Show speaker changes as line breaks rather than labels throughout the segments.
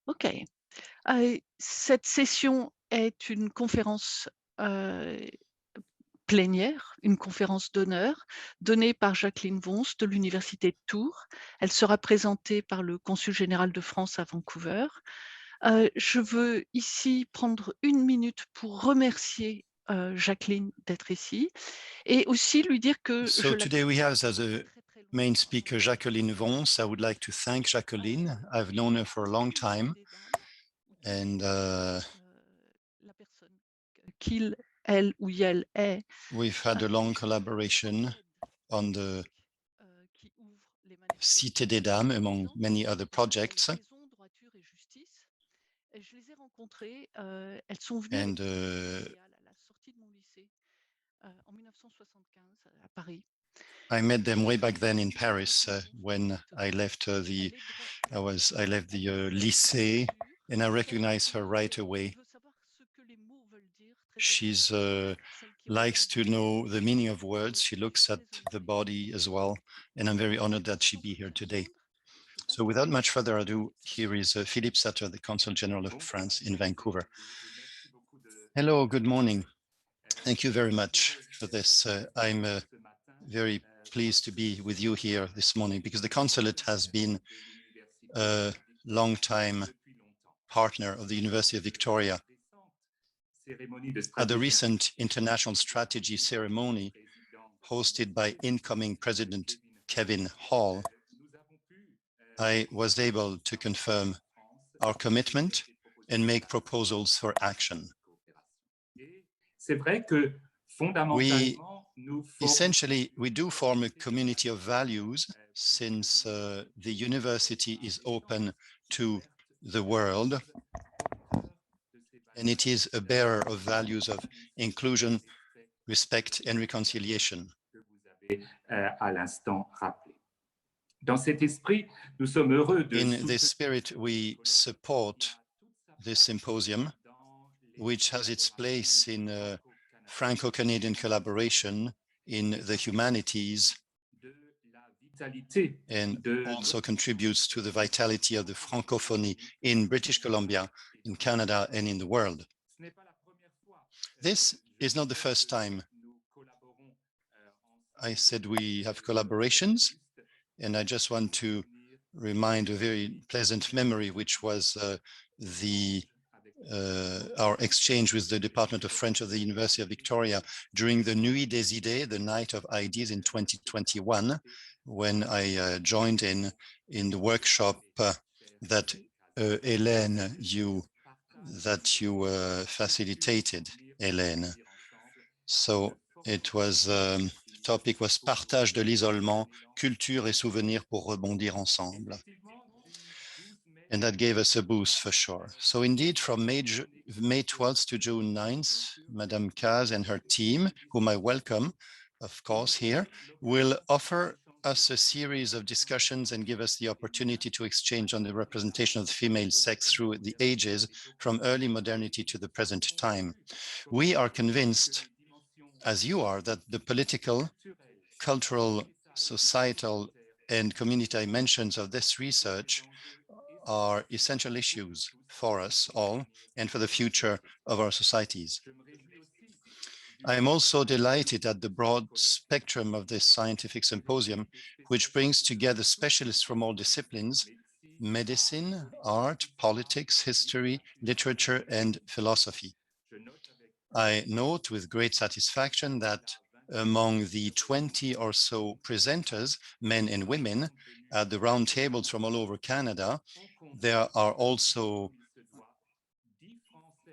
OK. Cette session est une conférence, heu, plénière, une conférence d'honneur donnée par Jacqueline Vons de l'université de Tours. Elle sera présentée par le consul général de France à Vancouver. Je veux ici prendre une minute pour remercier, Jacqueline d'être ici et aussi lui dire que je
So
la
today we
connais
have as
depuis
a
très, très
main
longtemps.
speaker Jacqueline Vons. I would like to thank Jacqueline. I've known her for a long
C'est
time,
des dames, OK?
and
La personne qu'il, elle ou elle est,
we've had a long collaboration
possède
on
un
the
bac, qui ouvre les manuscrits
Cité des Dames, among
présidents
many other
qui s'appelle
projects.
Raison, droiture et justice. Et je les ai rencontrées, elles sont venues
And
avec une bourse familiale à la sortie de mon lycée, en 1975 à Paris.
I met them way
Et
back then in
Jacqueline
Paris
Vons
when I
directement.
left
Elle est droitière,
I left
elle
the
possède une
lycée,
culture
and I
celle
recognized
qui
her right away.
veut savoir ce que les mots veulent dire très
She's
exactement, celle qui
likes
regarde
to
droit dans
know
les
the
yeux
meaning of words.
et
She
qui est
looks at
très
the
honnête.
body as well, and I'm very honored that she
Sans
be
plus
here today.
attendre, je
So
passe la
without
parole
much
à
further ado,
Philippe
here
Satter.
is Philippe Satter, the Consul General of
Bonjour à
France in
tous
Vancouver.
et merci beaucoup de
Hello, good
m'accueillir.
morning. Thank you
Je
very
suis
much
heureux
for
d'être
this.
avec vous
I'm
ce matin
very pleased to
parce
be with
que
you here this morning because the consulate has been
de l'Université
a long
Victoria
time
depuis longtemps.
partner of the
Lors
University of
de
Victoria.
la récente cérémonie de
At the
stratégie
recent
institutionnelle
international
organisée
strategy
par le
ceremony
président
hosted by incoming President Kevin Hall,
nous avons pu
I was
confirmer
able to
notre engagement
confirm
en France
our
et faire
commitment
des
and
propositions
make
d'actions
proposals for
en
action.
coopération. Et c'est vrai que
We
fondamentalement, nous formons
essentially, we
une
do form a
communauté de
community of
valeurs
values
qui se
since
dit
the
ouverte
university
à
is open
l'échange,
to
ouverte au
the world,
dialogue, porteur de ces
and it
valeurs
is a bearer of values of
d'humanisme,
inclusion,
respect et
respect, and
solidarité
reconciliation.
que vous avez à l'instant rappelé. Dans cet esprit, nous sommes heureux de
In this
soutenir
spirit,
ce
we
colloque qui
support
a toute sa
this
place
symposium,
dans les
which has its place
collaborations
in
franco-canadiennes
Franco-Canadian
en matière
collaboration in
et
the
participe
humanities,
de la vitalité
and
de
also
notre
contributes to the vitality of the francophonie
francophonie
in
au
British
Canada
Columbia,
et
in
dans le monde.
Canada, and in the world.
Ce n'est pas la première fois,
This
je
is not the
disais,
first
que
time
nous collaborons
I
ensemble.
said we have
Je voudrais
collaborations,
juste
and I just want
me
to
souvenir
remind a very
celui
pleasant memory, which was the
échange avec le département
our
français
exchange with the Department of French of the University of Victoria during the Nuit des Idées, the Night of Ideas in 2021, when I joined in the workshop that Hélène, you facilitated, Hélène. So it was topic was partage de l'isolement, culture et souvenirs pour rebondir ensemble. And that gave us a boost for sure. So indeed, from May 12th to June 9th, Madame Kaz and her team, whom I welcome, of course, here, will offer us a series of discussions and give us the opportunity to exchange on the representation of the female sex through the ages, from early modernity to the present time. We are convinced, as you are, that the political, cultural, societal, and community dimensions of this research are essential issues for us all and for the future of our societies. I am also delighted at the broad spectrum of this scientific symposium, which brings together specialists from all disciplines: medicine, art, politics, history, literature, and philosophy. I note with great satisfaction that among the 20 or so presenters, men and women, at the round tables from all over Canada, there are also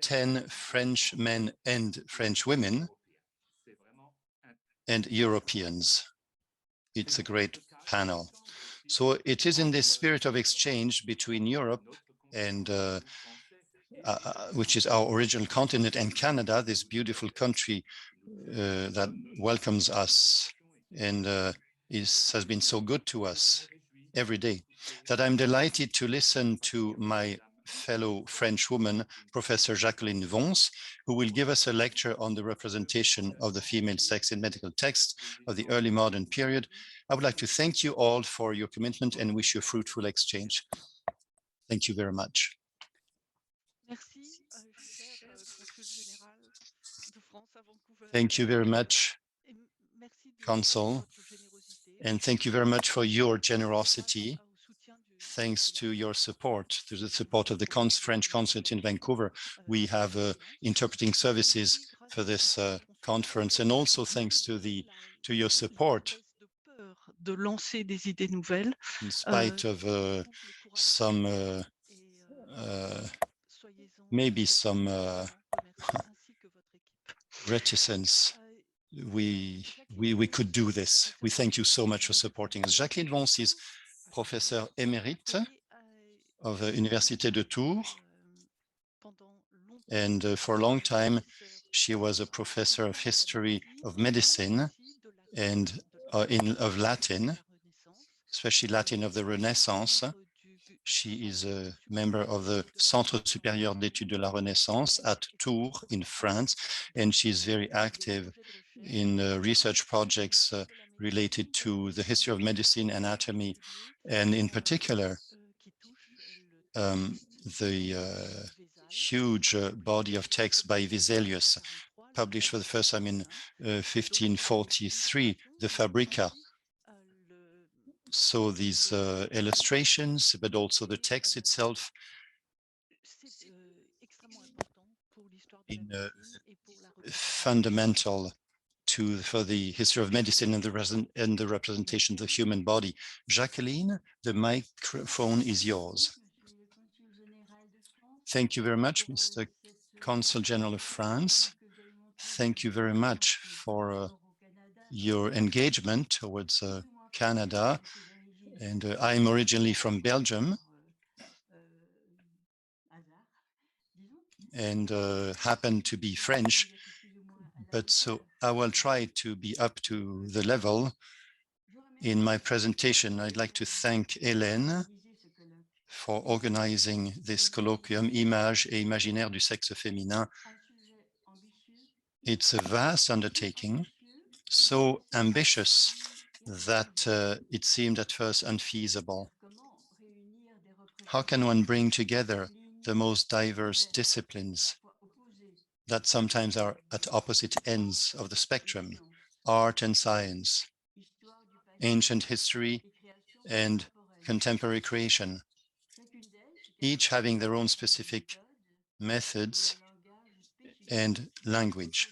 10 French men and French women and Europeans. It's a great panel. So it is in this spirit of exchange between Europe and which is our original continent, and Canada, this beautiful country that welcomes us and has been so good to us every day, that I'm delighted to listen to my fellow French woman, Professor Jacqueline Vons, who will give us a lecture on the representation of the female sex in medical texts of the early modern period. I would like to thank you all for your commitment and wish you a fruitful exchange. Thank you very much. Thank you very much, Consul, and thank you very much for your generosity. Thanks to your support, to the support of the French consulate in Vancouver, we have interpreting services for this conference, and also thanks to your support.
De lancer des idées nouvelles.
In spite of some maybe some reticence, we could do this. We thank you so much for supporting us. Jacqueline Vons is Professor Émérite of the Université de Tours, and for a long time she was a professor of history of medicine and of Latin, especially Latin of the Renaissance. She is a member of the Centre Supérieur d'Études de la Renaissance at Tours in France, and she is very active in research projects related to the history of medicine, anatomy, and in particular, the huge body of text by Vesalius, published for the first time in 1543, the Fabrica. So these illustrations, but also the text itself, fundamental for the history of medicine and the representation of the human body. Jacqueline, the microphone is yours. Thank you very much, Mr. Consul General of France. Thank you very much for your engagement towards Canada. And I'm originally from Belgium and happen to be French, but so I will try to be up to the level. In my presentation, I'd like to thank Hélène for organizing this colloquium, Images et Imaginaire du sexe féminin. It's a vast undertaking, so ambitious that it seemed at first unfeasible. How can one bring together the most diverse disciplines that sometimes are at opposite ends of the spectrum, art and science, ancient history and contemporary creation, each having their own specific methods and language.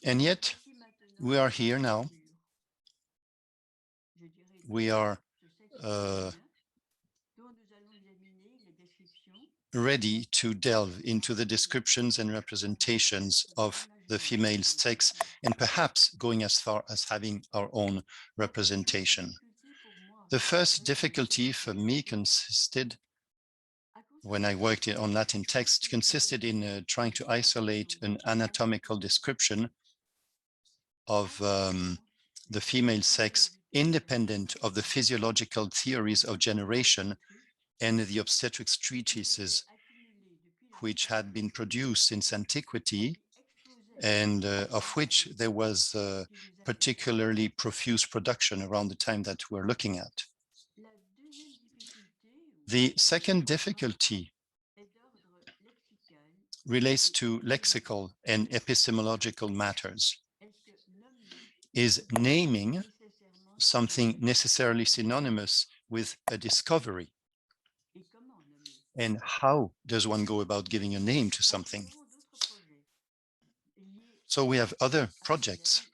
And yet, we are here now. We are ready to delve into the descriptions and representations of the female sex, and perhaps going as far as having our own representation. The first difficulty for me consisted, when I worked on Latin text, consisted in trying to isolate an anatomical description of the female sex independent of the physiological theories of generation and the obstetrics treatises which had been produced since antiquity, and of which there was particularly profuse production around the time that we're looking at. The second difficulty relates to lexical and epistemological matters. Is naming something necessarily synonymous with a discovery? And how does one go about giving a name to something? So we have other projects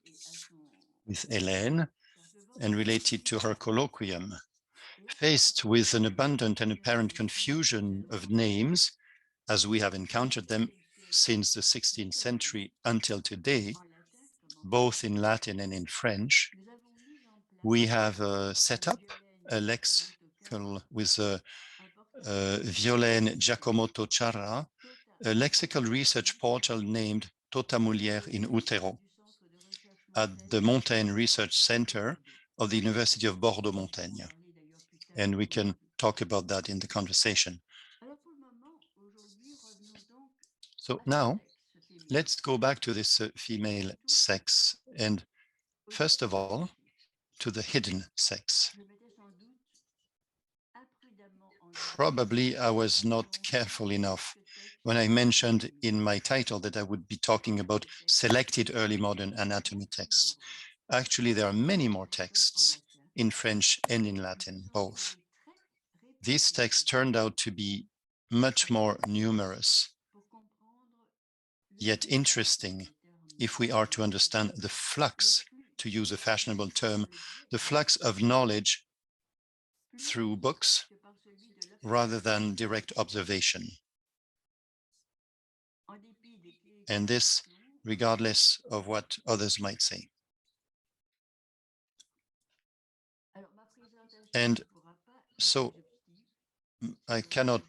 with Hélène and related to her colloquium. Faced with an abundant and apparent confusion of names, as we have encountered them since the 16th century until today, both in Latin and in French, we have set up a lexical with Violaine Giacomotto Ciarra, a lexical research portal named Tota Mulier in Utero at the Montaigne Research Center of the University of Bordeaux-Montaigne. And we can talk about that in the conversation. So now, let's go back to this female sex, and first of all, to the hidden sex. Probably I was not careful enough when I mentioned in my title that I would be talking about selected early modern anatomy texts. Actually, there are many more texts in French and in Latin, both. These texts turned out to be much more numerous, yet interesting if we are to understand the flux, to use a fashionable term, the flux of knowledge through books rather than direct observation. And this regardless of what others might say. And so I cannot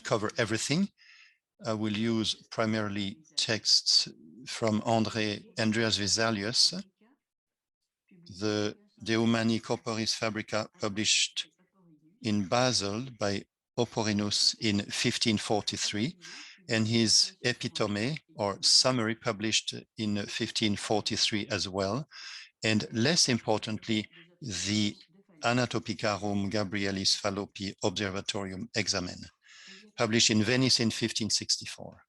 cover everything. I will use primarily texts from Andreas Vesalius, the De Humani Corporis Fabrica, published in Basel by Oporinus in 1543, and his Epitome, or summary, published in 1543 as well, and less importantly, the Anatopicarum Gabrielis Fallopi Observatorium Examen, published in Venice in 1564.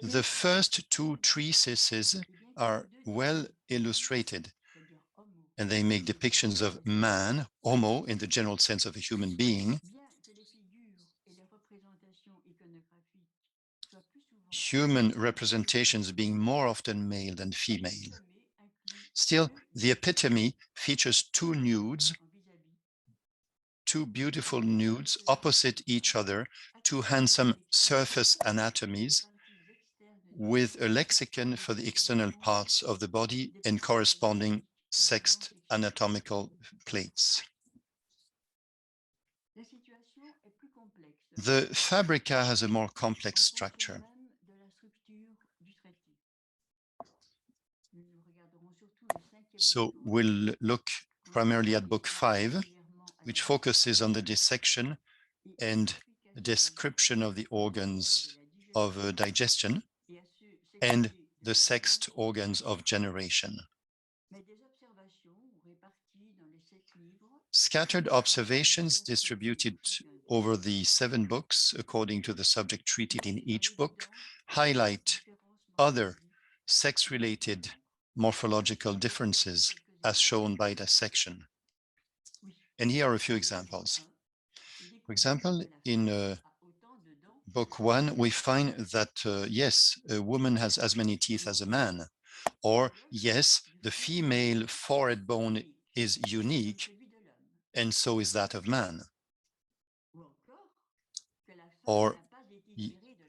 The first two treatises are well illustrated, and they make depictions of man, homo, in the general sense of a human being, human representations being more often male than female. Still, the epitome features two nudes, two beautiful nudes opposite each other, two handsome surface anatomies, with a lexicon for the external parts of the body and corresponding sexed anatomical plates. The Fabrica has a more complex structure. So we'll look primarily at Book 5, which focuses on the dissection and description of the organs of digestion and the sexed organs of generation. Scattered observations distributed over the 7 books, according to the subject treated in each book, highlight other sex-related morphological differences as shown by dissection. And here are a few examples. For example, in Book 1, we find that, yes, a woman has as many teeth as a man, or yes, the female forehead bone is unique, and so is that of man. Or,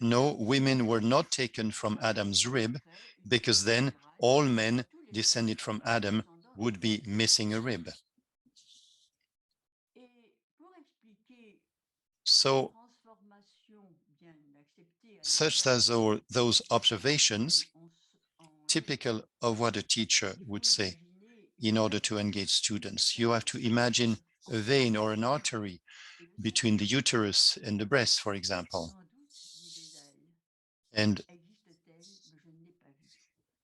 no, women were not taken from Adam's rib, because then all men descended from Adam would be missing a rib. So, such as those observations, typical of what a teacher would say in order to engage students. You have to imagine a vein or an artery between the uterus and the breast, for example. And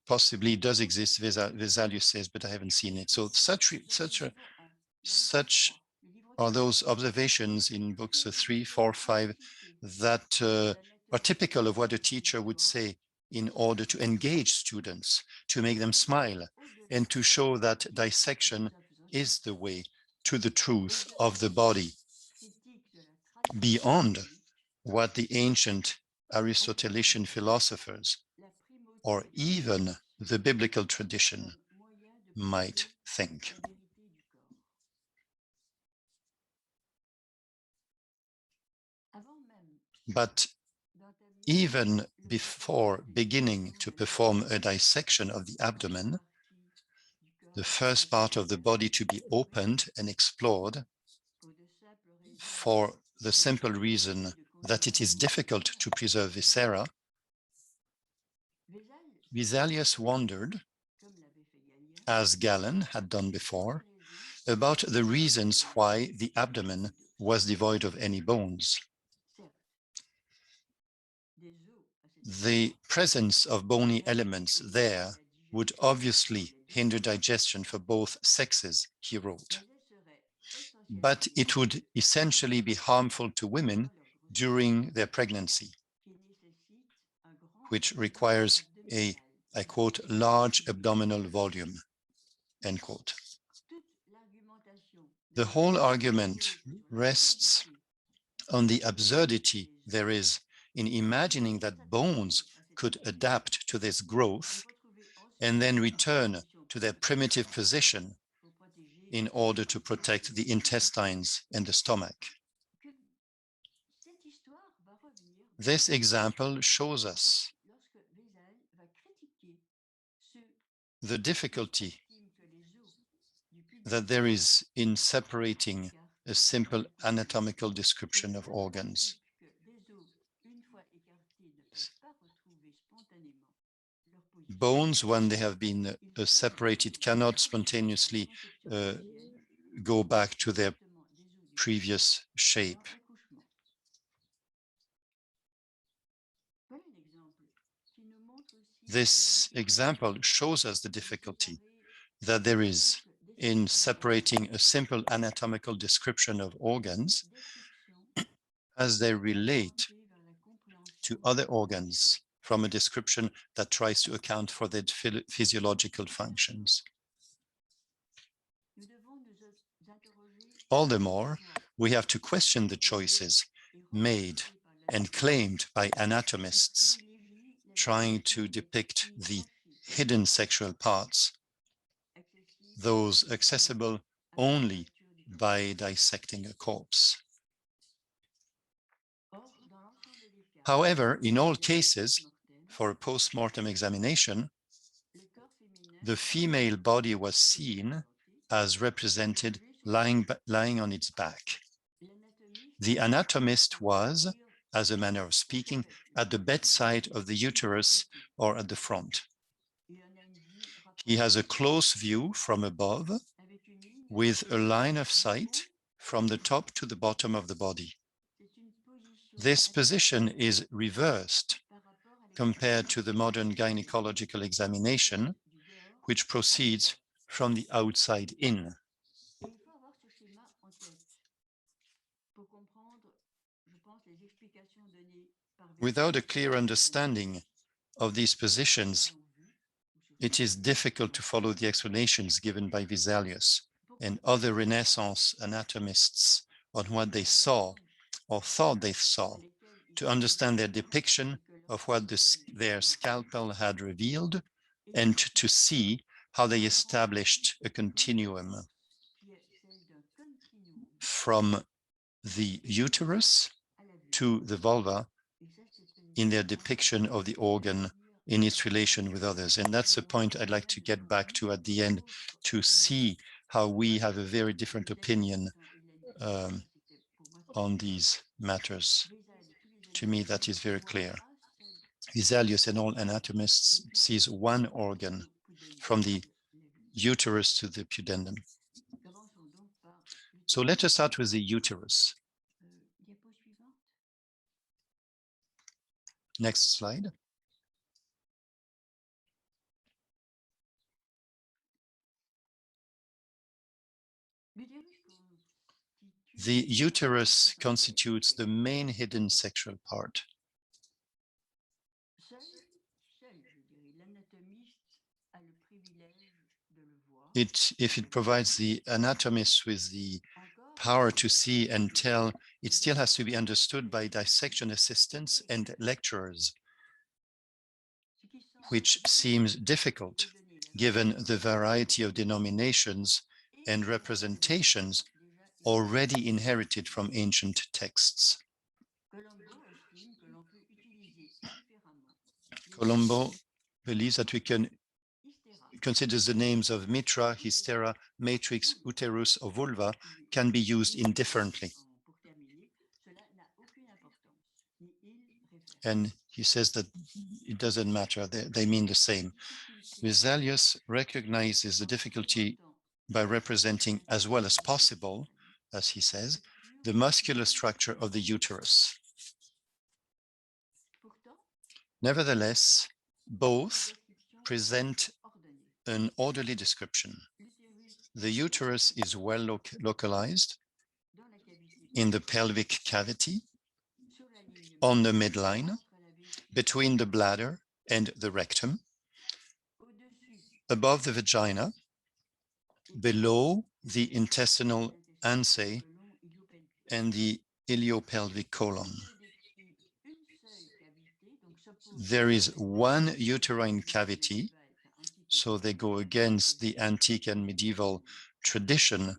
possibly does exist, Vesalius says, but I haven't seen it. So such are those observations in books 3, 4, 5 that are typical of what a teacher would say in order to engage students, to make them smile, and to show that dissection is the way to the truth of the body, beyond what the ancient Aristotelian philosophers or even the biblical tradition might think. But even before beginning to perform a dissection of the abdomen, the first part of the body to be opened and explored, for the simple reason that it is difficult to preserve viscera, Vesalius wondered, as Galen had done before, about the reasons why the abdomen was devoid of any bones. The presence of bony elements there would obviously hinder digestion for both sexes, he wrote. But it would essentially be harmful to women during their pregnancy, which requires a, I quote, large abdominal volume, end quote. The whole argument rests on the absurdity there is in imagining that bones could adapt to this growth and then return to their primitive position in order to protect the intestines and the stomach. This example shows us the difficulty that there is in separating a simple anatomical description of organs. Bones, when they have been separated, cannot spontaneously go back to their previous shape. This example shows us the difficulty that there is in separating a simple anatomical description of organs as they relate to other organs from a description that tries to account for their physiological functions. All the more, we have to question the choices made and claimed by anatomists trying to depict the hidden sexual parts, those accessible only by dissecting a corpse. However, in all cases, for a post-mortem examination, the female body was seen as represented lying on its back. The anatomist was, as a manner of speaking, at the bedside of the uterus or at the front. He has a close view from above with a line of sight from the top to the bottom of the body. This position is reversed compared to the modern gynecological examination, which proceeds from the outside in. Without a clear understanding of these positions, it is difficult to follow the explanations given by Vesalius and other Renaissance anatomists on what they saw or thought they saw, to understand their depiction of what their scalpel had revealed, and to see how they established a continuum from the uterus to the vulva in their depiction of the organ in its relation with others. And that's a point I'd like to get back to at the end, to see how we have a very different opinion on these matters. To me, that is very clear. Vesalius and all anatomists sees one organ from the uterus to the pudendum. So let us start with the uterus. Next slide. The uterus constitutes the main hidden sexual part. If it provides the anatomist with the power to see and tell, it still has to be understood by dissection assistants and lecturers, which seems difficult given the variety of denominations and representations already inherited from ancient texts. Colombo believes that we can consider the names of mitra, hystera, matrix, uterus, or vulva can be used indifferently. And he says that it doesn't matter, they mean the same. Vesalius recognizes the difficulty by representing as well as possible, as he says, the muscular structure of the uterus. Nevertheless, both present an orderly description. The uterus is well localized in the pelvic cavity, on the midline, between the bladder and the rectum, above the vagina, below the intestinal ansae and the iliopelvic colon. There is one uterine cavity, so they go against the antique and medieval tradition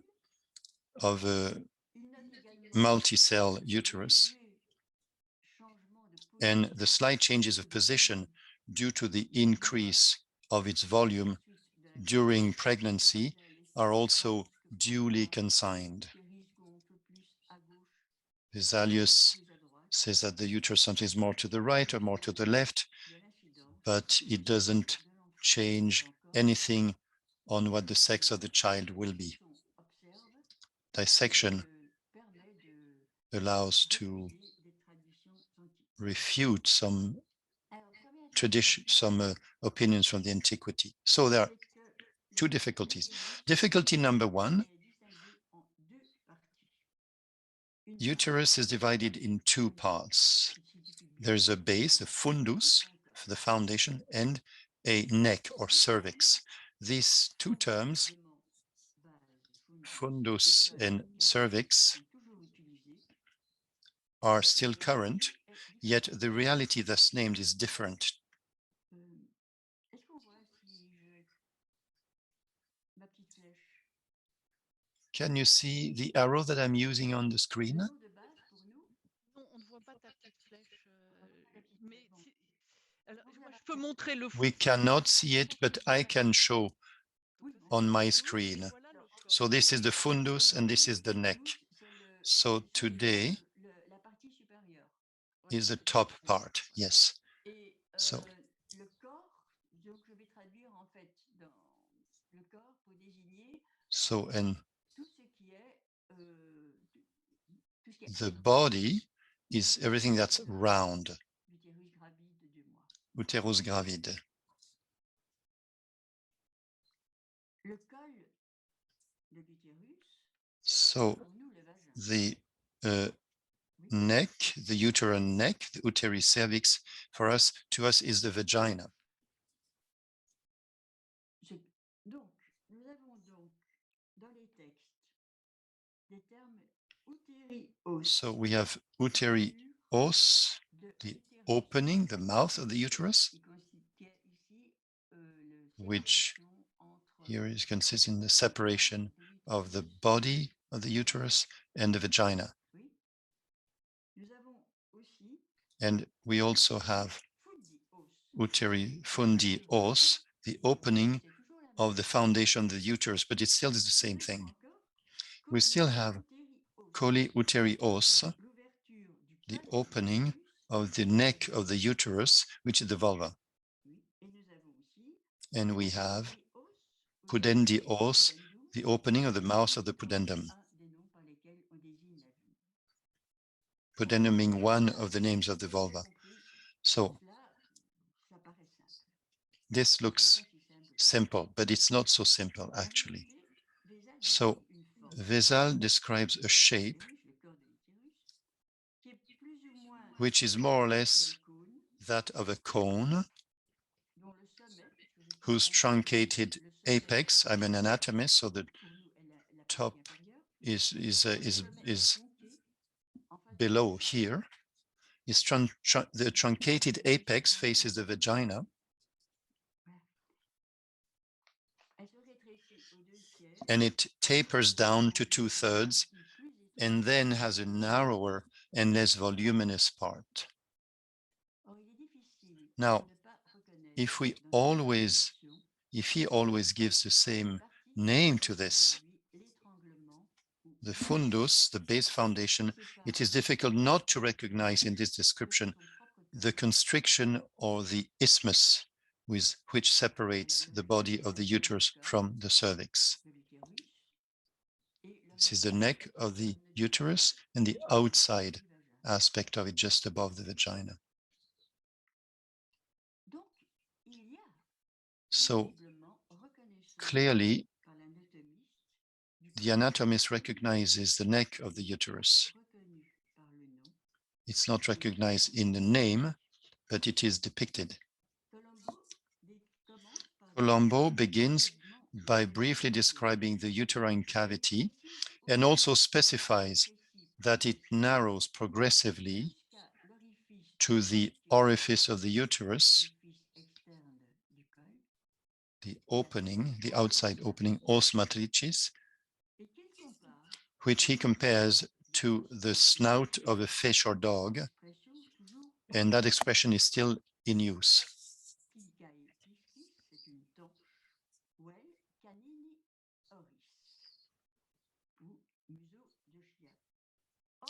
of a multi-cell uterus, and the slight changes of position due to the increase of its volume during pregnancy are also duly consigned. Vesalius says that the uterus sometimes is more to the right or more to the left, but it doesn't change anything on what the sex of the child will be. Dissection allows to refute some tradition, some opinions from the antiquity. So there are two difficulties. Difficulty number one, uterus is divided in two parts. There's a base, a fundus, for the foundation, and a neck or cervix. These two terms, fundus and cervix, are still current, yet the reality thus named is different. Can you see the arrow that I'm using on the screen?
Non, on ne voit pas ta petite flèche, mais alors, moi, je peux montrer le
We cannot see it, but I can show on my screen. So this is the fundus and this is the neck. So today is the top part, yes. So and the body is everything that's round, uterus gravide. So the neck, the uterine neck, the uteri cervix, to us is the vagina. So we have uteri os, the opening, the mouth of the uterus, which here is consists in the separation of the body of the uterus and the vagina. And we also have uteri fundi os, the opening of the foundation of the uterus, but it still is the same thing. We still have coli uteri os, the opening of the neck of the uterus, which is the vulva. And we have pudendi os, the opening of the mouth of the pudendum. Pudendum being one of the names of the vulva. So this looks simple, but it's not so simple actually. So Vesal describes a shape which is more or less that of a cone whose truncated apex, I'm an anatomist, so the top is below here. The truncated apex faces the vagina, and it tapers down to 2/3 and then has a narrower and less voluminous part. Now, if he always gives the same name to this, the fundus, the base foundation, it is difficult not to recognize in this description the constriction or the isthmus which separates the body of the uterus from the cervix. This is the neck of the uterus and the outside aspect of it just above the vagina. So clearly, the anatomist recognizes the neck of the uterus. It's not recognized in the name, but it is depicted. Colombo begins by briefly describing the uterine cavity and also specifies that it narrows progressively to the orifice of the uterus, the opening, the outside opening, os matricis, which he compares to the snout of a fish or dog, and that expression is still in use.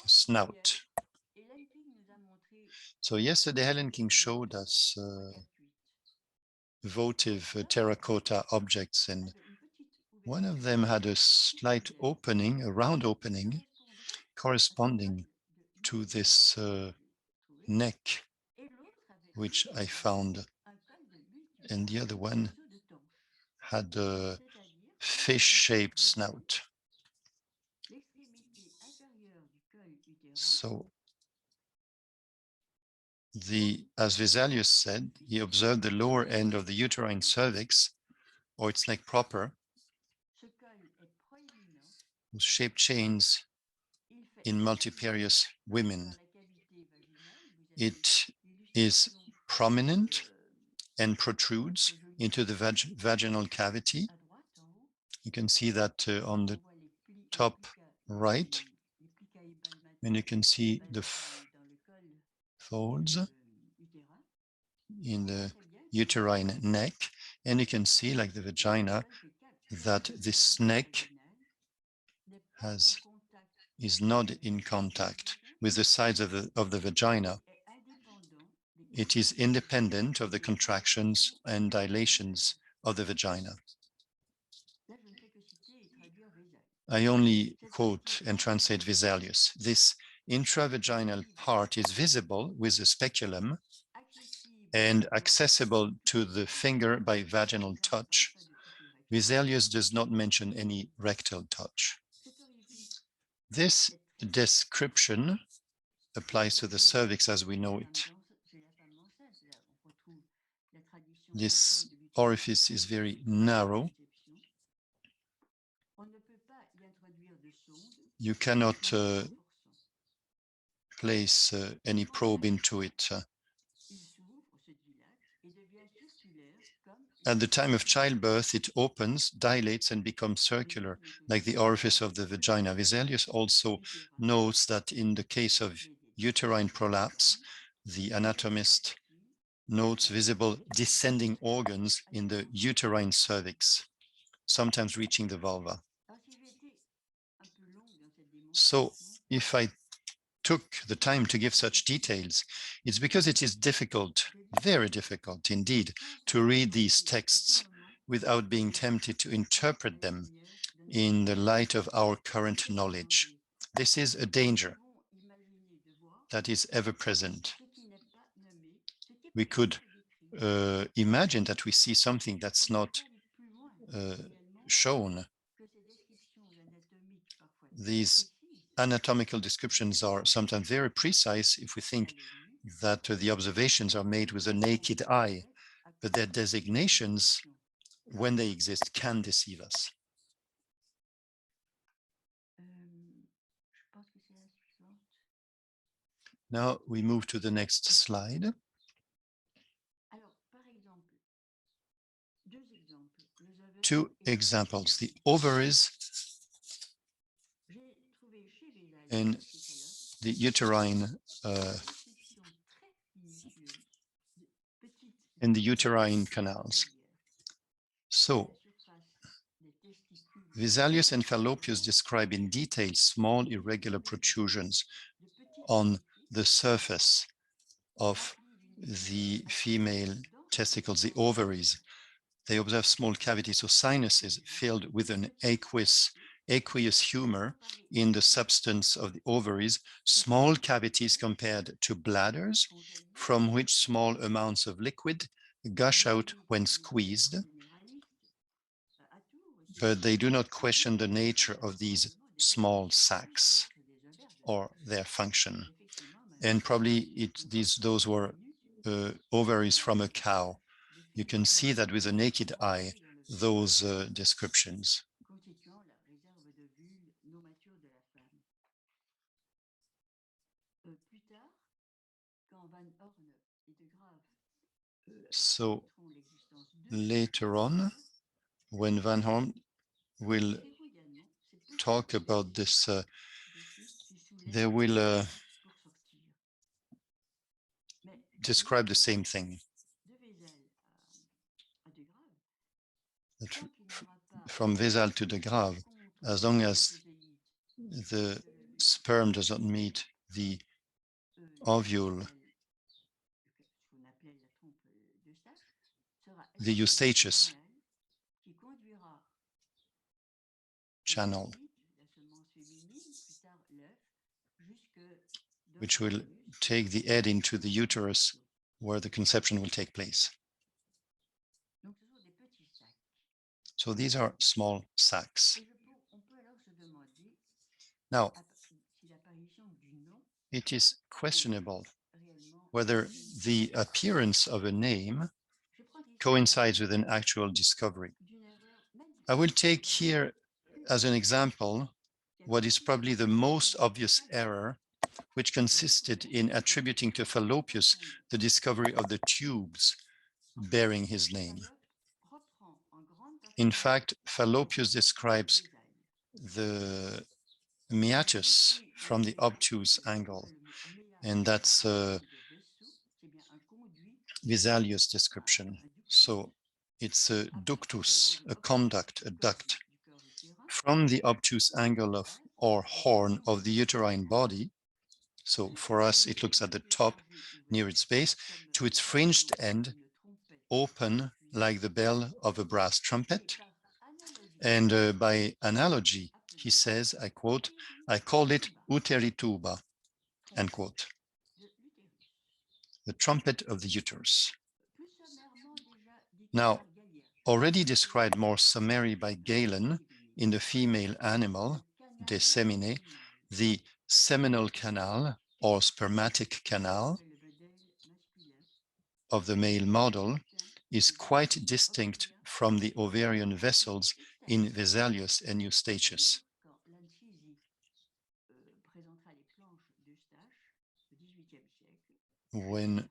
Snout. So yesterday, Helen King showed us votive terracotta objects, and one of them had a slight opening, a round opening, corresponding to this neck, which I found, and the other one had a fish-shaped snout. So, as Vesalius said, he observed the lower end of the uterine cervix, or its neck proper, whose shape changes in multifarious women. It is prominent and protrudes into the vaginal cavity. You can see that on the top right, and you can see the folds in the uterine neck, and you can see, like the vagina, that this neck is not in contact with the sides of the vagina. It is independent of the contractions and dilations of the vagina. I only quote and translate Vesalius. This intravaginal part is visible with the speculum and accessible to the finger by vaginal touch. Vesalius does not mention any rectal touch. This description applies to the cervix as we know it. This orifice is very narrow. You cannot place any probe into it. At the time of childbirth, it opens, dilates, and becomes circular, like the orifice of the vagina. Vesalius also notes that in the case of uterine prolapse, the anatomist notes visible descending organs in the uterine cervix, sometimes reaching the vulva. So if I took the time to give such details, it's because it is difficult, very difficult indeed, to read these texts without being tempted to interpret them in the light of our current knowledge. This is a danger that is ever present. We could imagine that we see something that's not shown. These anatomical descriptions are sometimes very precise if we think that the observations are made with a naked eye, but their designations, when they exist, can deceive us. Now we move to the next slide. Two examples, the ovaries and the uterine canals. So Vesalius and Fallopius describe in detail small irregular protrusions on the surface of the female testicles, the ovaries. They observe small cavities or sinuses filled with an aqueous humor in the substance of the ovaries, small cavities compared to bladders, from which small amounts of liquid gush out when squeezed. but they do not question the nature of these small sacs or their function. And probably those were ovaries from a cow. You can see that with the naked eye, those descriptions. So later on, when Van Horn will talk about this, they will describe the same thing. From Vézal to De Grave, as long as the sperm does not meet the ovule, the eustachius channel, which will take the egg into the uterus where the conception will take place. So these are small sacs. Now, it is questionable whether the appearance of a name coincides with an actual discovery. I will take here as an example what is probably the most obvious error, which consisted in attributing to Fallopius the discovery of the tubes bearing his name. In fact, Fallopius describes the meatus from the obtuse angle, and that's Vesalius' description. So it's a ductus, a conduct, a duct, from the obtuse angle of or horn of the uterine body. So for us, it looks at the top near its base, to its fringed end, open like the bell of a brass trumpet. And by analogy, he says, I quote, I called it uterituba, end quote, the trumpet of the uterus. Now, already described more summarily by Galen in the female animal, De Semine, the seminal canal or spermatic canal of the male model is quite distinct from the ovarian vessels in Vesalius and Eustachius. When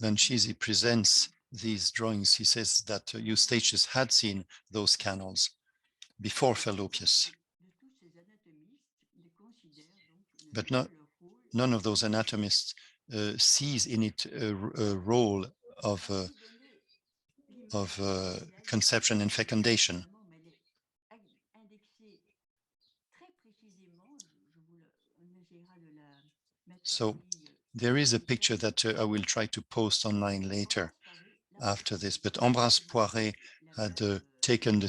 Lancisi presents these drawings, he says that Eustachius had seen those canals before Fallopius. But none of those anatomists sees in it a role of conception and fecundation. So there is a picture that I will try to post online later after this, but Ambroise Poiret had taken the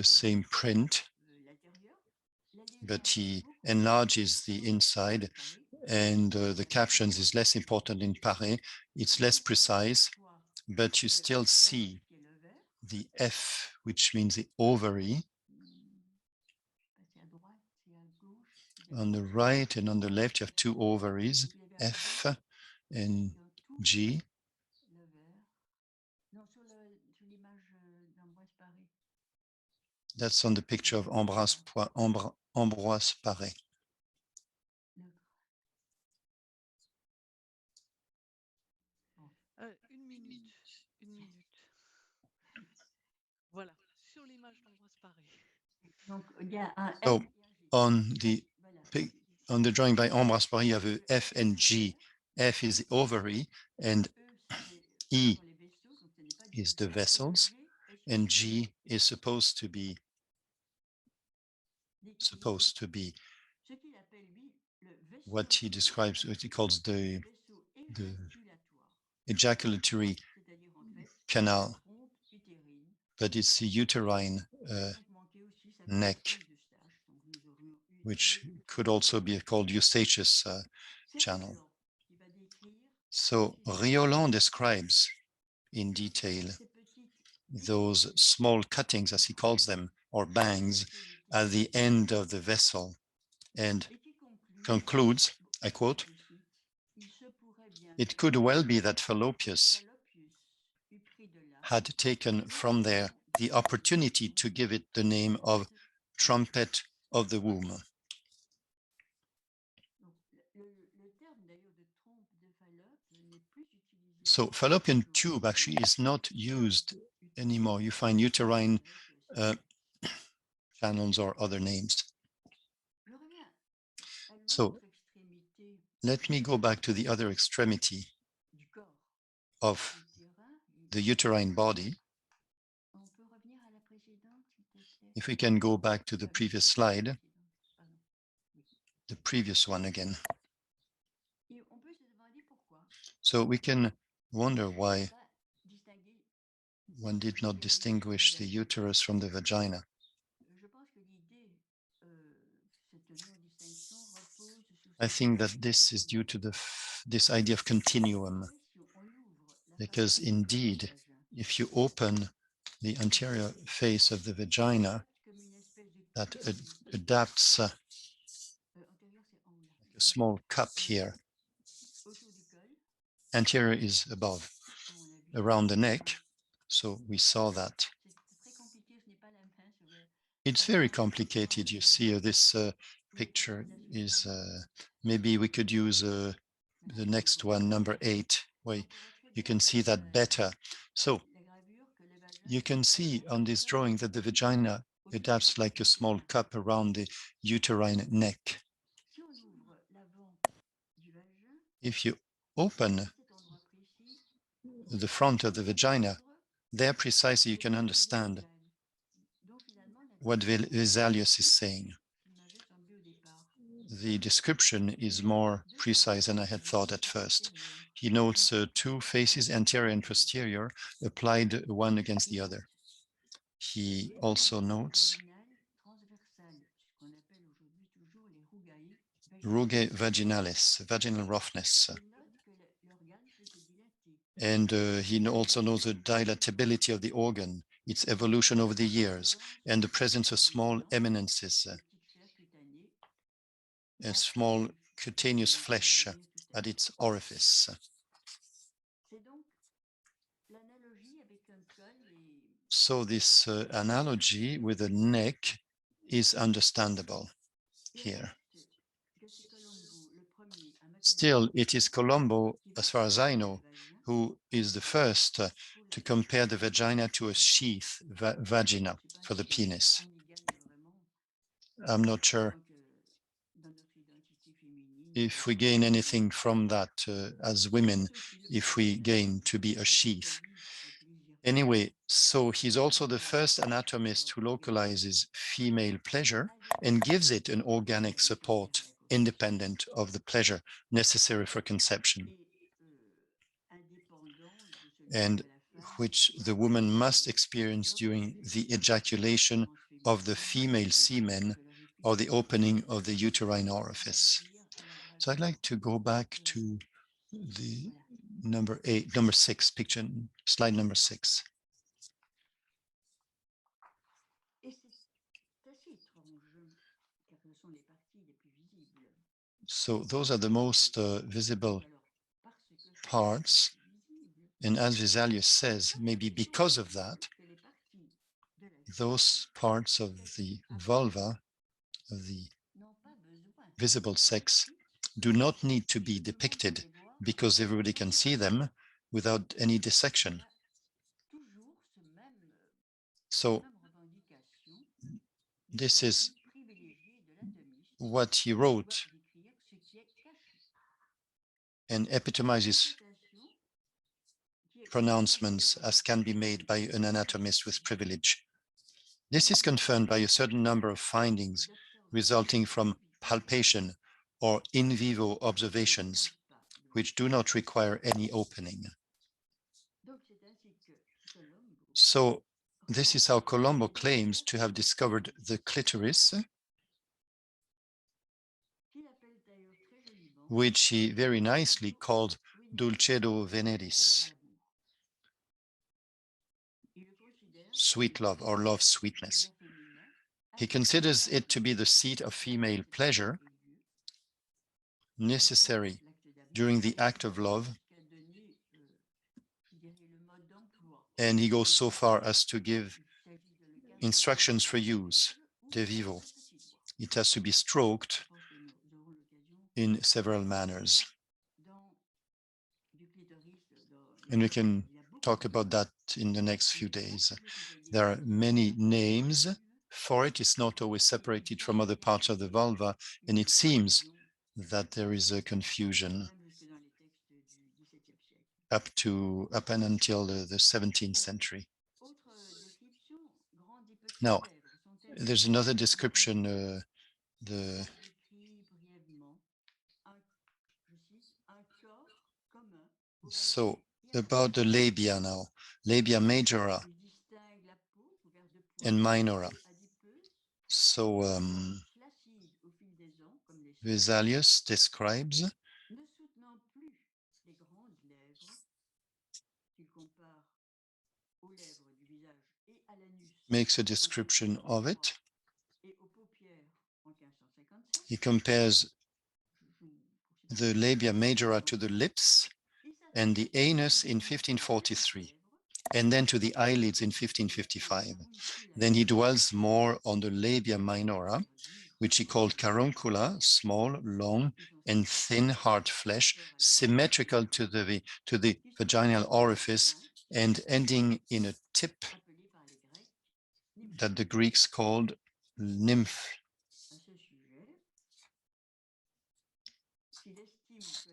same print, but he enlarges the inside, and the captions is less important in Paré. It's less precise, but you still see the F, which means the ovary, on the right and on the left. You have two ovaries, F and G. That's on the picture of Ambroise Paré.
Une minute. Voilà, sur l'image d'Ambroise Paré.
So on the drawing by Ambroise Paré, you have a F and G. F is the ovary, and E is the vessels, and G is supposed to be what he describes, what he calls the ejaculatory canal, but it's the uterine neck, which could also be called Eustachius channel. So Rioland describes in detail those small cuttings, as he calls them, or bangs, at the end of the vessel, and concludes, I quote, "It could well be that Fallopius had taken from there the opportunity to give it the name of trumpet of the womb." So fallopian tube actually is not used anymore. You find uterine channels or other names. So let me go back to the other extremity of the uterine body. If we can go back to the previous slide, the previous one again. So we can wonder why one did not distinguish the uterus from the vagina. I think that this is due to this idea of continuum, because indeed, if you open the anterior face of the vagina, that adapts a small cup here. Anterior is above, around the neck, so we saw that. It's very complicated. You see, this picture is, maybe we could use the next one, number 8, where you can see that better. So you can see on this drawing that the vagina adapts like a small cup around the uterine neck. If you open the front of the vagina, there precisely you can understand what Vesalius is saying. The description is more precise than I had thought at first. He notes 2 faces, anterior and posterior, applied one against the other. He also notes rugae vaginalis, vaginal roughness. And he also knows the dilatability of the organ, its evolution over the years, and the presence of small eminences, a small cutaneous flesh at its orifice. So this analogy with the neck is understandable here. Still, it is Colombo, as far as I know, who is the first to compare the vagina to a sheath, vagina, for the penis. I'm not sure if we gain anything from that as women, if we gain to be a sheath. Anyway, so he's also the first anatomist who localizes female pleasure and gives it an organic support independent of the pleasure necessary for conception, and which the woman must experience during the ejaculation of the female semen or the opening of the uterine orifice. So I'd like to go back to the number 6 picture, slide number 6. So those are the most visible parts. And as Vesalius says, maybe because of that, those parts of the vulva, of the visible sex, do not need to be depicted because everybody can see them without any dissection. So this is what he wrote and epitomizes pronouncements as can be made by an anatomist with privilege. This is confirmed by a certain number of findings resulting from palpation or in vivo observations, which do not require any opening. So this is how Colombo claims to have discovered the clitoris, which he very nicely called Dulcedo Veneris. sweet love or love sweetness. He considers it to be the seat of female pleasure necessary during the act of love, and he goes so far as to give instructions for use, de vivo. It has to be stroked in several manners. And we can talk about that in the next few days. There are many names for it. It's not always separated from other parts of the vulva, and it seems that there is a confusion up and until the 17th century. Now, there's another description, so about the labia now, labia majora and minora. So Vesalius describes makes a description of it. He compares the labia majora to the lips and the anus in 1543, and then to the eyelids in 1555. Then he dwells more on the labia minora, which he called caruncula, small, long, and thin hard flesh, symmetrical to the vaginal orifice and ending in a tip that the Greeks called nymph.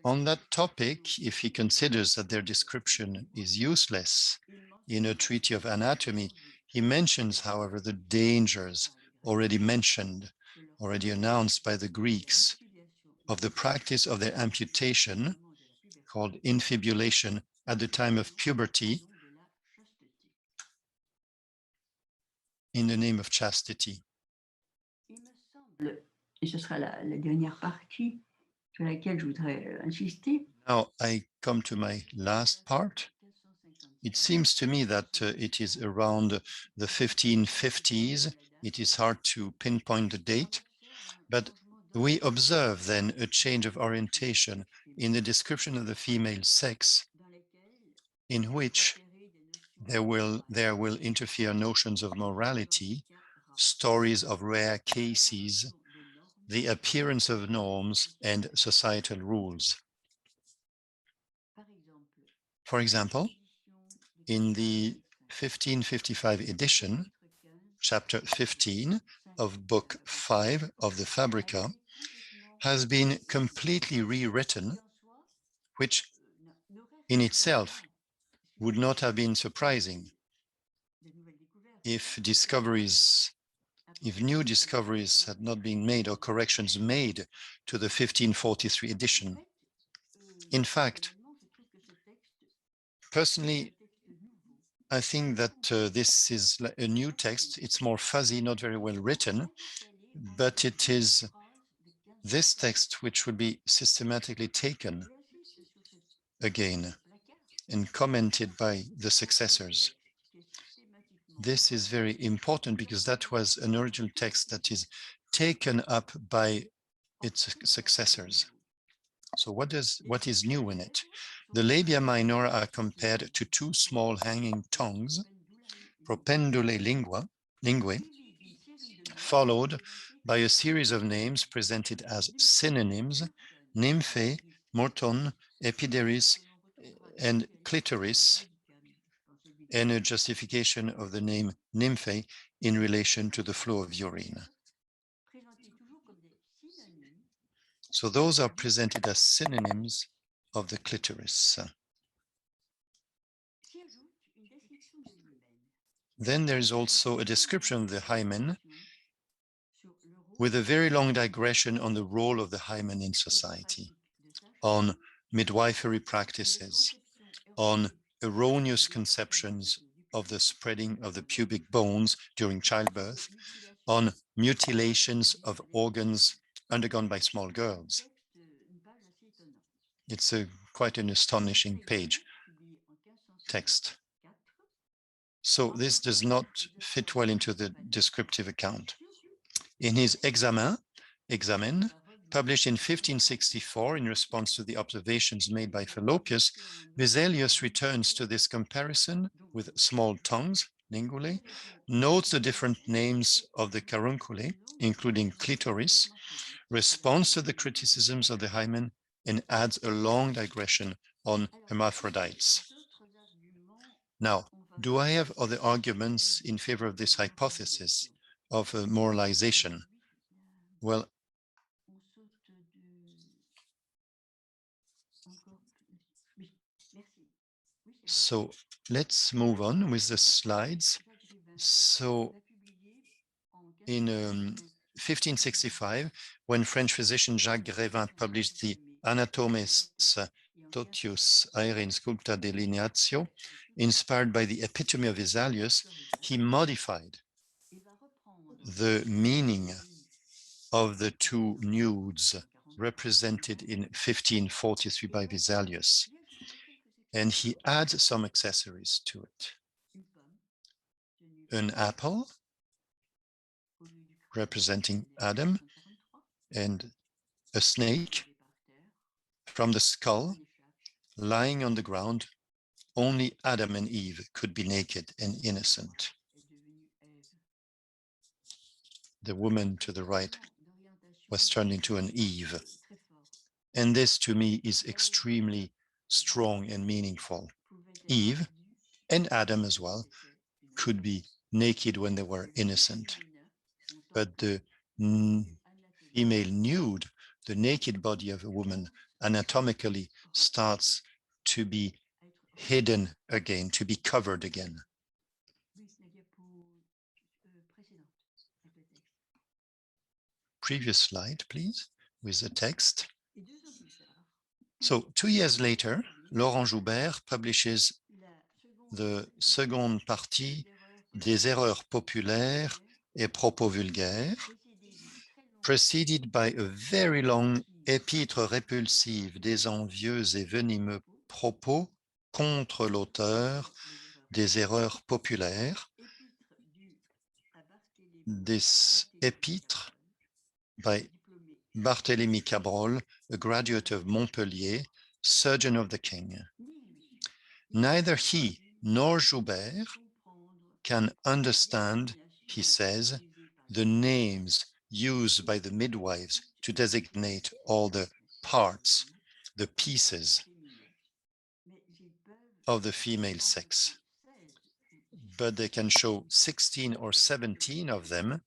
On that topic, if he considers that their description is useless in a treatise of anatomy, he mentions, however, the dangers already mentioned, already announced by the Greeks, of the practice of their amputation, called infibulation, at the time of puberty, in the name of chastity.
Et ce sera la dernière partie sur laquelle je voudrais insister.
Now I come to my last part. It seems to me that it is around the 1550s. It is hard to pinpoint the date, but we observe then a change of orientation in the description of the female sex, in which there will interfere notions of morality, stories of rare cases, the appearance of norms, and societal rules. For example, in the 1555 edition, chapter 15 of book 5 of the Fabrica has been completely rewritten, which in itself would not have been surprising if new discoveries had not been made or corrections made to the 1543 edition. In fact, personally, I think that this is a new text. It's more fuzzy, not very well written, but it is this text which would be systematically taken again and commented by the successors. This is very important because that was an original text that is taken up by its successors. So what is new in it? The labia minora are compared to two small hanging tongues, propendulae linguae, followed by a series of names presented as synonyms, nymphae, morton, epidermis, and clitoris, and a justification of the name nymphae in relation to the flow of urine. So those are presented as synonyms of the clitoris. Then there is also a description of the hymen with a very long digression on the role of the hymen in society, on midwifery practices, on erroneous conceptions of the spreading of the pubic bones during childbirth, on mutilations of organs undergone by small girls. It's quite an astonishing text. So this does not fit well into the descriptive account. In his Examen, published in 1564 in response to the observations made by Fallopius, Vesalius returns to this comparison with small tongues, lingulae, notes the different names of the carunculae, including clitoris, responds to the criticisms of the hymen, and adds a long digression on hermaphrodites. Now, do I have other arguments in favor of this hypothesis of moralization? Well, so let's move on with the slides. So in 1565, when French physician Jacques Grévin published the Anatomes Totius Aerein Sculpta Delineatio, inspired by the epitome of Vesalius, he modified the meaning of the two nudes represented in 1543 by Vesalius, and he adds some accessories to it. An apple representing Adam and a snake from the skull lying on the ground. Only Adam and Eve could be naked and innocent. The woman to the right was turned into an Eve. And this to me is extremely strong and meaningful. Eve and Adam as well could be naked when they were innocent. But the female nude, the naked body of a woman, anatomically starts to be hidden again, to be covered again. Previous slide, please, with the text. So 2 years later, Laurent Joubert publishes the seconde partie des erreurs populaires et propos vulgaires, preceded by a very long épître répulsive des envieux et venimeux propos contre l'auteur des erreurs populaires. This épître by Barthélemy Cabrol, a graduate of Montpellier, surgeon of the king. Neither he nor Joubert can understand, he says, the names used by the midwives to designate all the parts, the pieces of the female sex. But they can show 16 or 17 of them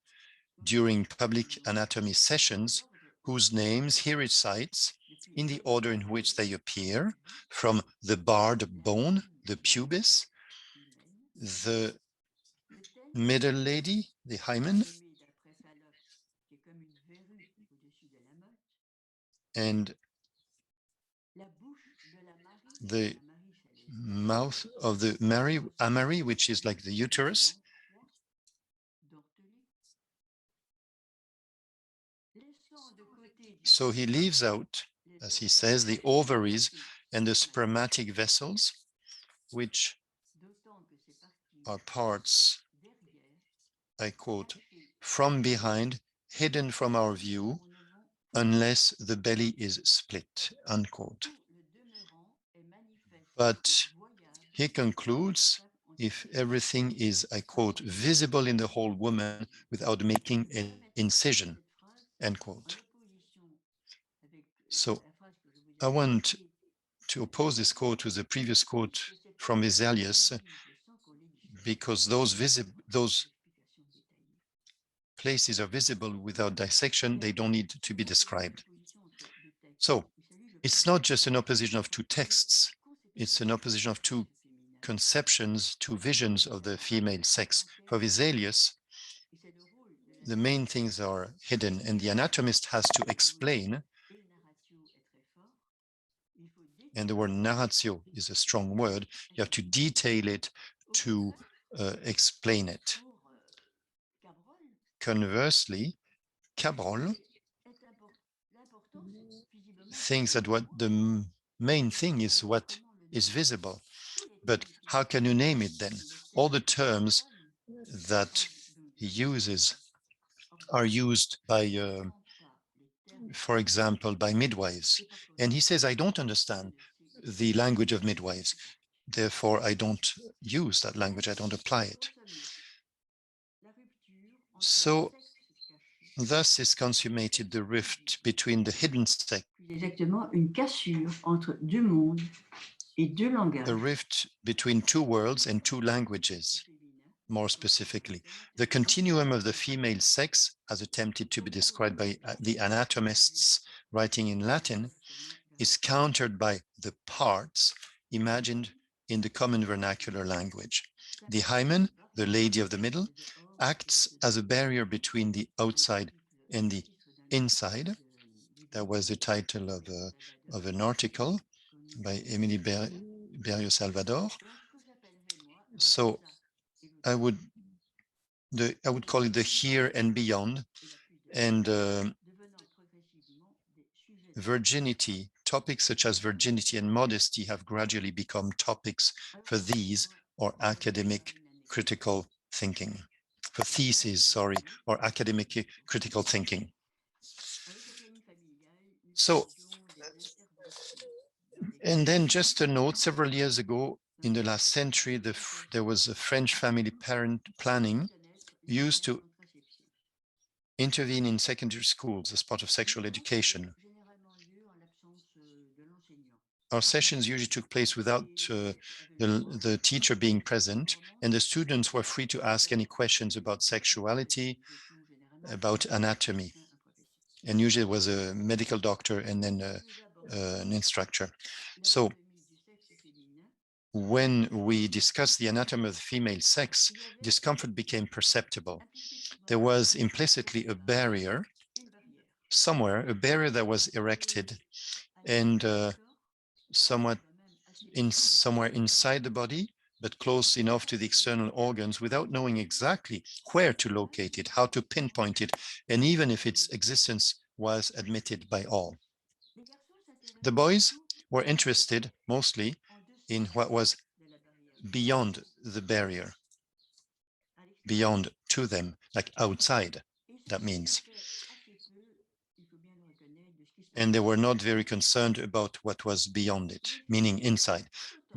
during public anatomy sessions, whose names he recites in the order in which they appear, from the barred bone, the pubis, the middle lady, the hymen, and the mouth of the Amari, which is like the uterus. So he leaves out, as he says, the ovaries and the spermatic vessels, which are parts, I quote, from behind, hidden from our view, unless the belly is split, unquote. But he concludes, if everything is, I quote, visible in the whole woman without making an incision, end quote. So I want to oppose this quote to the previous quote from Vesalius, because those places are visible without dissection, they don't need to be described. So it's not just an opposition of two texts, it's an opposition of two conceptions, two visions of the female sex. For Vesalius, the main things are hidden, and the anatomist has to explain, and the word narratio is a strong word, you have to detail it to explain it. Conversely, Cabrol thinks that what the main thing is what is visible. But how can you name it then? All the terms that he uses are used by, for example, by midwives. And he says, I don't understand the language of midwives. Therefore, I don't use that language. I don't apply it. So thus is consummated the rift between the hidden sex.
Exactement, une cassure entre deux mondes et deux langages.
The rift between two worlds and two languages. More specifically, the continuum of the female sex, as attempted to be described by the anatomists writing in Latin, is countered by the parts imagined in the common vernacular language. The hymen, the lady of the middle, acts as a barrier between the outside and the inside. That was the title of an article by Émilie Berrios-Salvador. So I would call it the here and beyond, and virginity. Topics such as virginity and modesty have gradually become topics for these or academic critical thinking, for theses, sorry, or academic critical thinking. So, and then just a note, several years ago, in the last century, there was a French family parent planning used to intervene in secondary schools as part of sexual education. Our sessions usually took place without the teacher being present, and the students were free to ask any questions about sexuality, about anatomy. And usually it was a medical doctor and then an instructor. So when we discussed the anatomy of the female sex, discomfort became perceptible. There was implicitly a barrier somewhere, a barrier that was erected and somewhere inside the body, but close enough to the external organs without knowing exactly where to locate it, how to pinpoint it, and even if its existence was admitted by all. The boys were interested mostly in what was beyond the barrier, beyond to them, like outside, that means. And they were not very concerned about what was beyond it, meaning inside.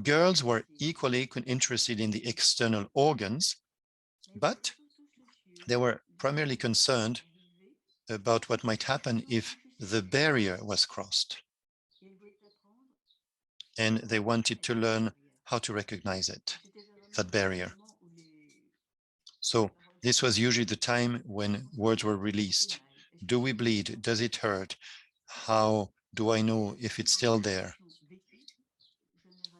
Girls were equally interested in the external organs, but they were primarily concerned about what might happen if the barrier was crossed. And they wanted to learn how to recognize it, that barrier. So this was usually the time when words were released. Do we bleed? Does it hurt? How do I know if it's still there?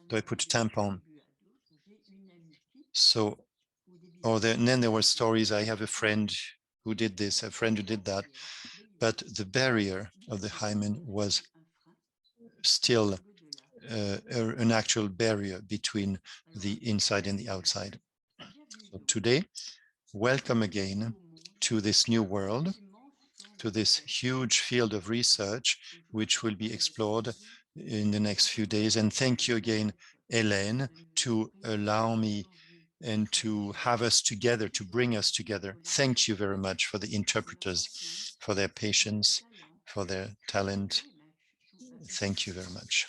Do I put a tampon? So, and then there were stories. I have a friend who did this, a friend who did that, but the barrier of the hymen was still an actual barrier between the inside and the outside. So today, welcome again to this new world, to this huge field of research, which will be explored in the next few days. And thank you again, Hélène, to allow me and to have us together, to bring us together. Thank you very much for the interpreters, for their patience, for their talent. Thank you very much.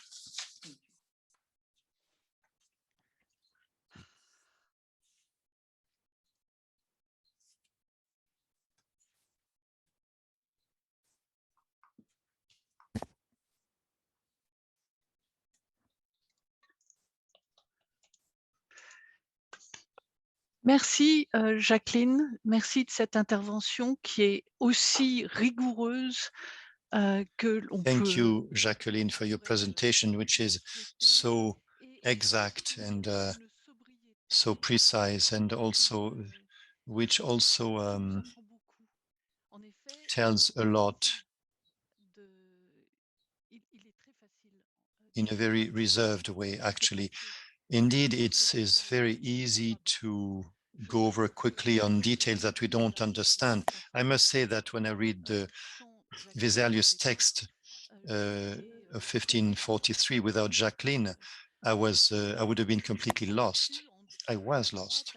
Merci Jacqueline, merci de cette intervention qui est aussi rigoureuse que l'on peut.
Thank you, Jacqueline, for your presentation, which is so exact and so precise, and also which also tells a lot in a very reserved way, actually. Indeed, it is very easy to go over quickly on details that we don't understand. I must say that when I read the Vesalius text of 1543 without Jacqueline, I would have been completely lost. I was lost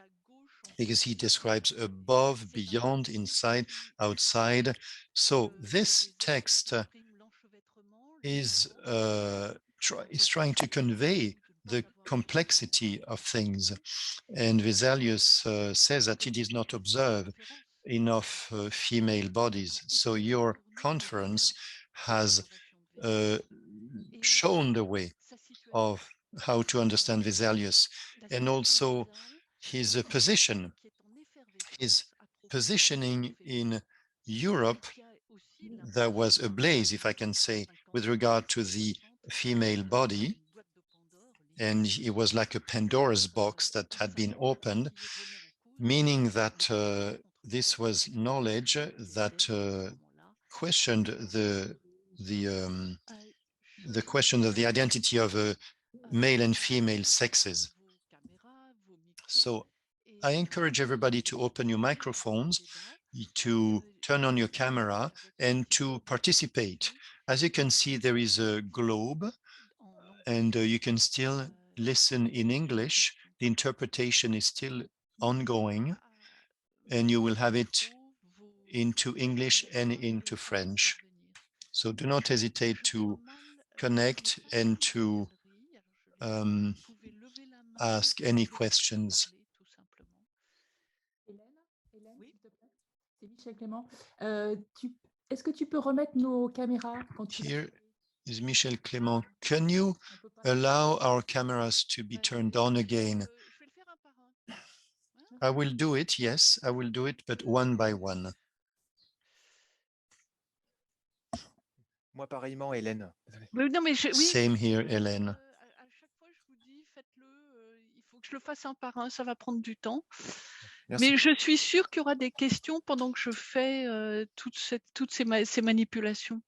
because he describes above, beyond, inside, outside. So this text is trying to convey the complexity of things. And Vesalius says that he did not observe enough female bodies. So your conference has shown the way of how to understand Vesalius, and also his positioning in Europe that was ablaze, if I can say, with regard to the female body. And it was like a Pandora's box that had been opened, meaning that this was knowledge that questioned the question of the identity of male and female sexes. So I encourage everybody to open your microphones, to turn on your camera, and to participate. As you can see, there is a globe, and you can still listen in English. The interpretation is still ongoing, and you will have it into English and into French. So do not hesitate to connect and to ask any questions.
Hélène, s'il te plaît. C'est Michel Clément. Est-ce que tu peux remettre nos caméras quand tu
Here is Michel Clément. Can you allow our cameras to be turned on again? I will do it, yes, I will do it, but one by one.
Moi, pareillement, Hélène.
Non, mais oui,
Same here, Hélène.
à chaque fois, je vous dis, faites-le. Il faut que je le fasse un par un, ça va prendre du temps.
Merci.
Mais je suis sûre qu'il y aura des questions pendant que je fais toutes ces manipulations.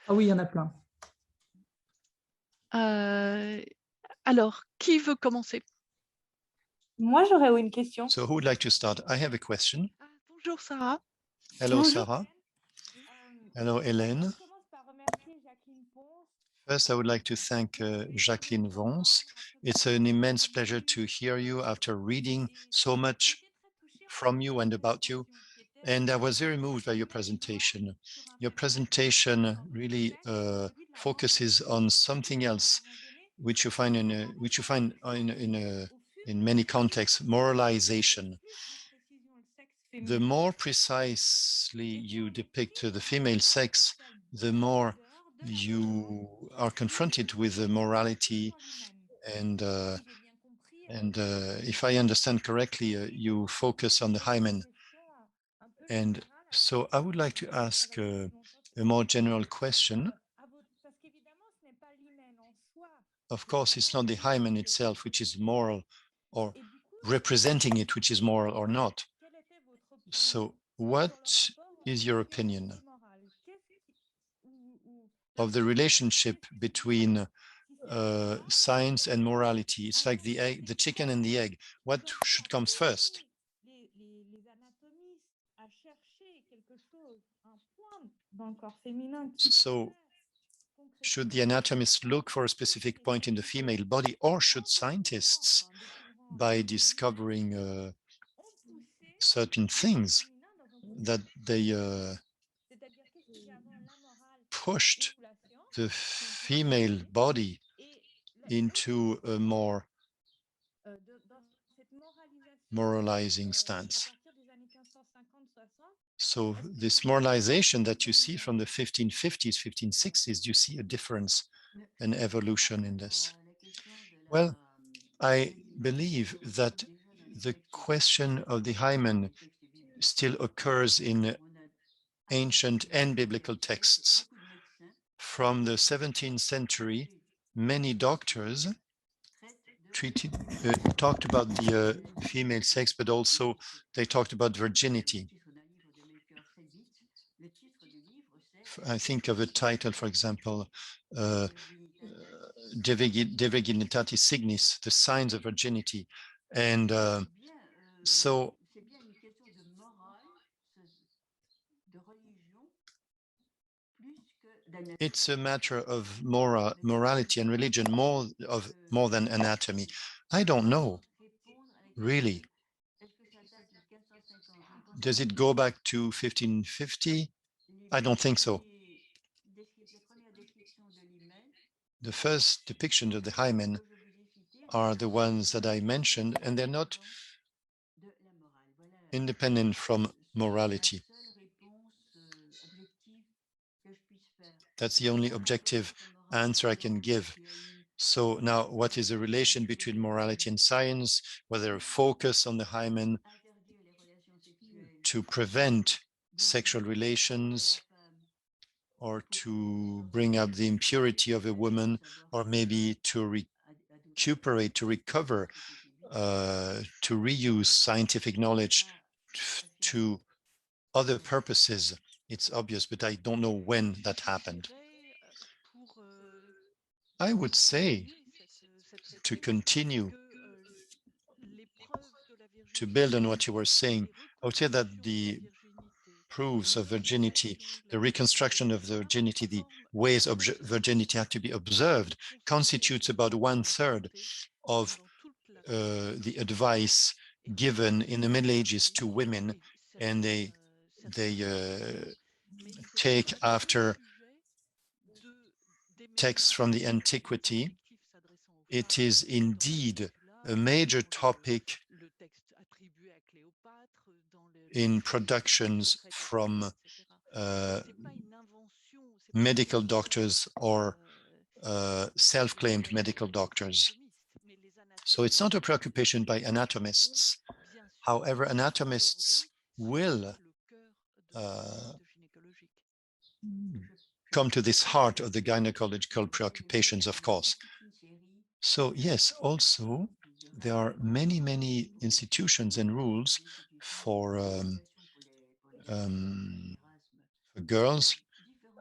Ah oui, il y en a plein.
Alors, qui veut commencer?
Moi, j'aurais une question.
So who would like to start? I have a question.
Bonjour Sarah.
Hello,
Bonjour.
Sarah. Hello, Hélène.
Je commence par remercier Jacqueline Ponce.
First, I would like to thank Jacqueline Vons. It's an immense pleasure to hear you after reading so much from you and about you. And I was very moved by your presentation. Your presentation really focuses on something else, which you find in many contexts, moralization. The more precisely you depict the female sex, the more you are confronted with the morality, and if I understand correctly, you focus on the hymen. And so I would like to ask a more general question. Of course, it's not the hymen itself which is moral, or representing it which is moral or not. So what is your opinion of the relationship between science and morality? It's like the chicken and the egg. What should come first? So should the anatomists look for a specific point in the female body, or should scientists, by discovering certain things that they pushed the female body into a more moralizing stance? So this moralization that you see from the 1550s, 1560s, do you see a difference, an evolution in this? Well, I believe that the question of the hymen still occurs in ancient and biblical texts. From the 17th century, many doctors talked about the female sex, but also they talked about virginity. I think of a title, for example, De Virginitatis Signis, the signs of virginity. And so It's a matter of morality and religion more than anatomy. I don't know, really. Does it go back to 1550? I don't think so. The first depictions of the hymen are the ones that I mentioned, and they're not independent from morality. That's the only objective answer I can give. So now, what is the relation between morality and science? Whether a focus on the hymen to prevent sexual relations, or to bring up the impurity of a woman, or maybe to recuperate, to recover, to reuse scientific knowledge to other purposes. It's obvious, but I don't know when that happened. I would say, to continue to build on what you were saying, I would say that the proofs of virginity, the reconstruction of the virginity, the ways of virginity have to be observed, constitutes about 1/3 of the advice given in the Middle Ages to women, and they take after texts from the antiquity. It is indeed a major topic in productions from medical doctors or self-claimed medical doctors. So it's not a preoccupation by anatomists. However, anatomists will come to this heart of the gynecological preoccupations, of course. So yes, also, there are many, many institutions and rules for girls,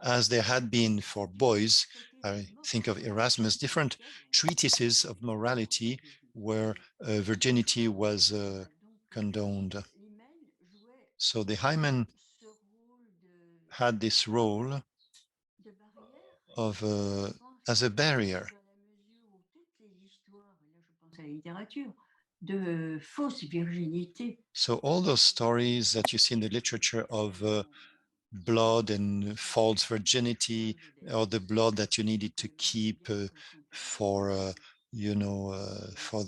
as there had been for boys. I think of Erasmus, different treatises of morality where virginity was condoned. So the hymen had this role of as a barrier. So all those stories that you see in the literature of blood and false virginity, or the blood that you needed to keep for for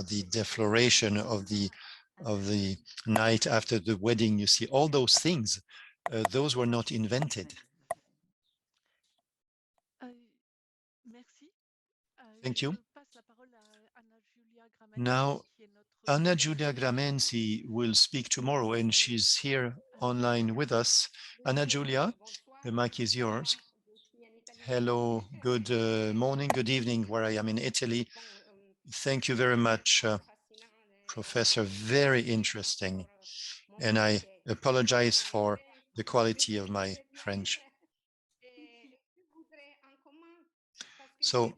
the defloration of the night after the wedding, you see all those things. Those were not invented. Thank you. Now, Anna Giulia Gramenzi will speak tomorrow, and she's here online with us. Anna Giulia, the mic is yours. Hello, good morning, good evening, where I am in Italy. Thank you very much, Professor. Very interesting. And I apologize for the quality of my French. So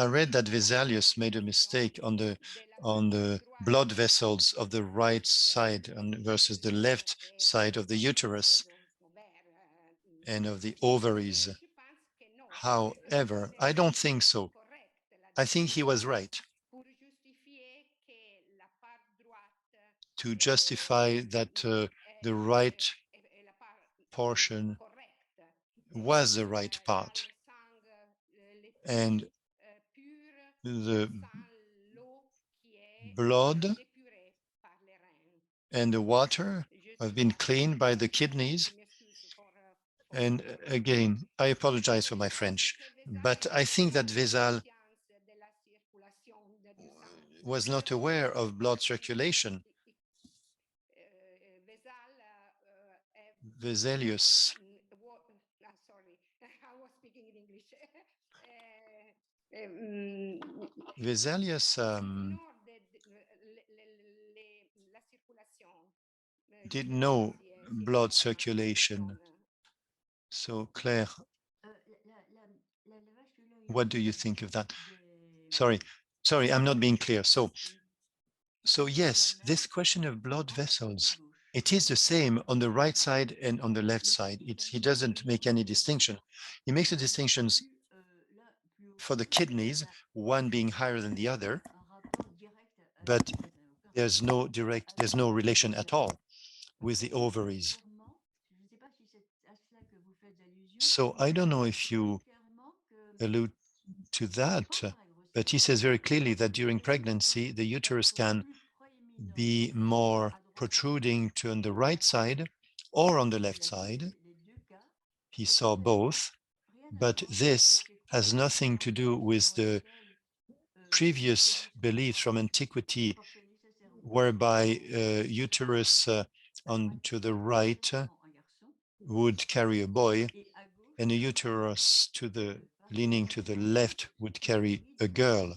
I read that Vesalius made a mistake on the blood vessels of the right side versus the left side of the uterus and of the ovaries. However, I don't think so. I think he was right to justify that the right portion was the right part, and the blood and the water have been cleaned by the kidneys. And again, I apologize for my French, but I think that Vesal was not aware of blood circulation. Vesalius didn't know blood circulation. So Claire, what do you think of that? Sorry, I'm not being clear. So yes, this question of blood vessels It is the same on the right side and on the left side. He doesn't make any distinction. He makes the distinctions for the kidneys, one being higher than the other, but there's no relation at all with the ovaries. So I don't know if you allude to that, but he says very clearly that during pregnancy, the uterus can be more protruding to on the right side or on the left side. He saw both, but this has nothing to do with the previous beliefs from antiquity, whereby uterus on to the right would carry a boy, and a uterus to the leaning to the left would carry a girl.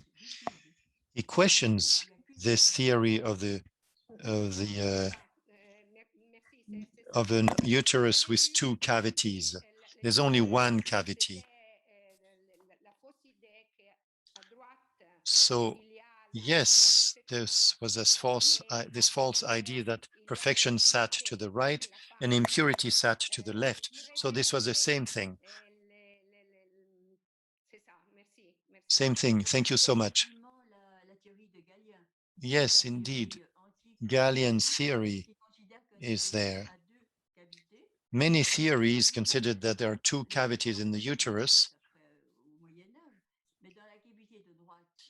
He questions this theory of an uterus with two cavities. There's only one cavity. So yes, this was this false idea that perfection sat to the right and impurity sat to the left. So this was the same thing. Same thing. Thank you so much. Yes, indeed. Gallien's theory is there. Many theories considered that there are two cavities in the uterus.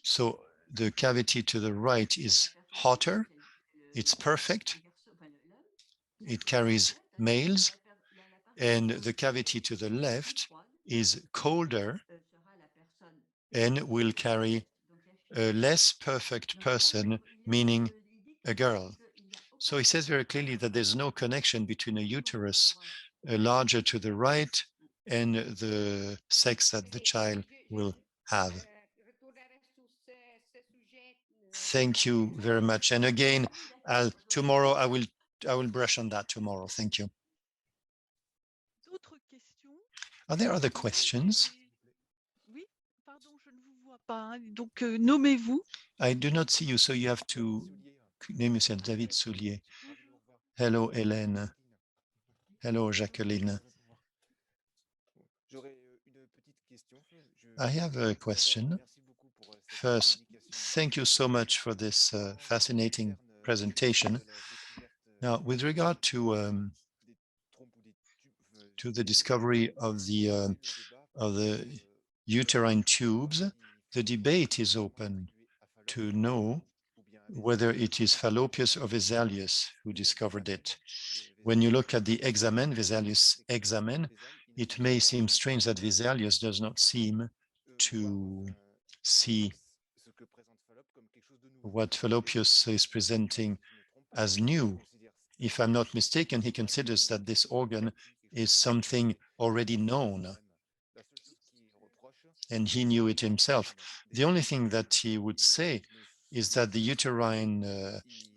So the cavity to the right is hotter, it's perfect, it carries males, and the cavity to the left is colder and will carry a less perfect person, meaning a girl. So he says very clearly that there's no connection between a uterus larger to the right and the sex that the child will have. Thank you very much. And again, tomorrow I will brush on that tomorrow. Thank you. Are there other questions?
Oui, pardon, je ne vous vois pas. Donc, nommez-vous.
I do not see you, so you have to name yourself David Soulier. Hello, Hélène. Hello, Jacqueline. I have a question. First, thank you so much for this fascinating presentation. Now, with regard to the discovery of the uterine tubes, the debate is open to know whether it is Fallopius or Vesalius who discovered it. When you look at the Examen, Vesalius Examen, it may seem strange that Vesalius does not seem to see what Fallopius is presenting as new. If I'm not mistaken, he considers that this organ is something already known, and he knew it himself. The only thing that he would say is that the uterine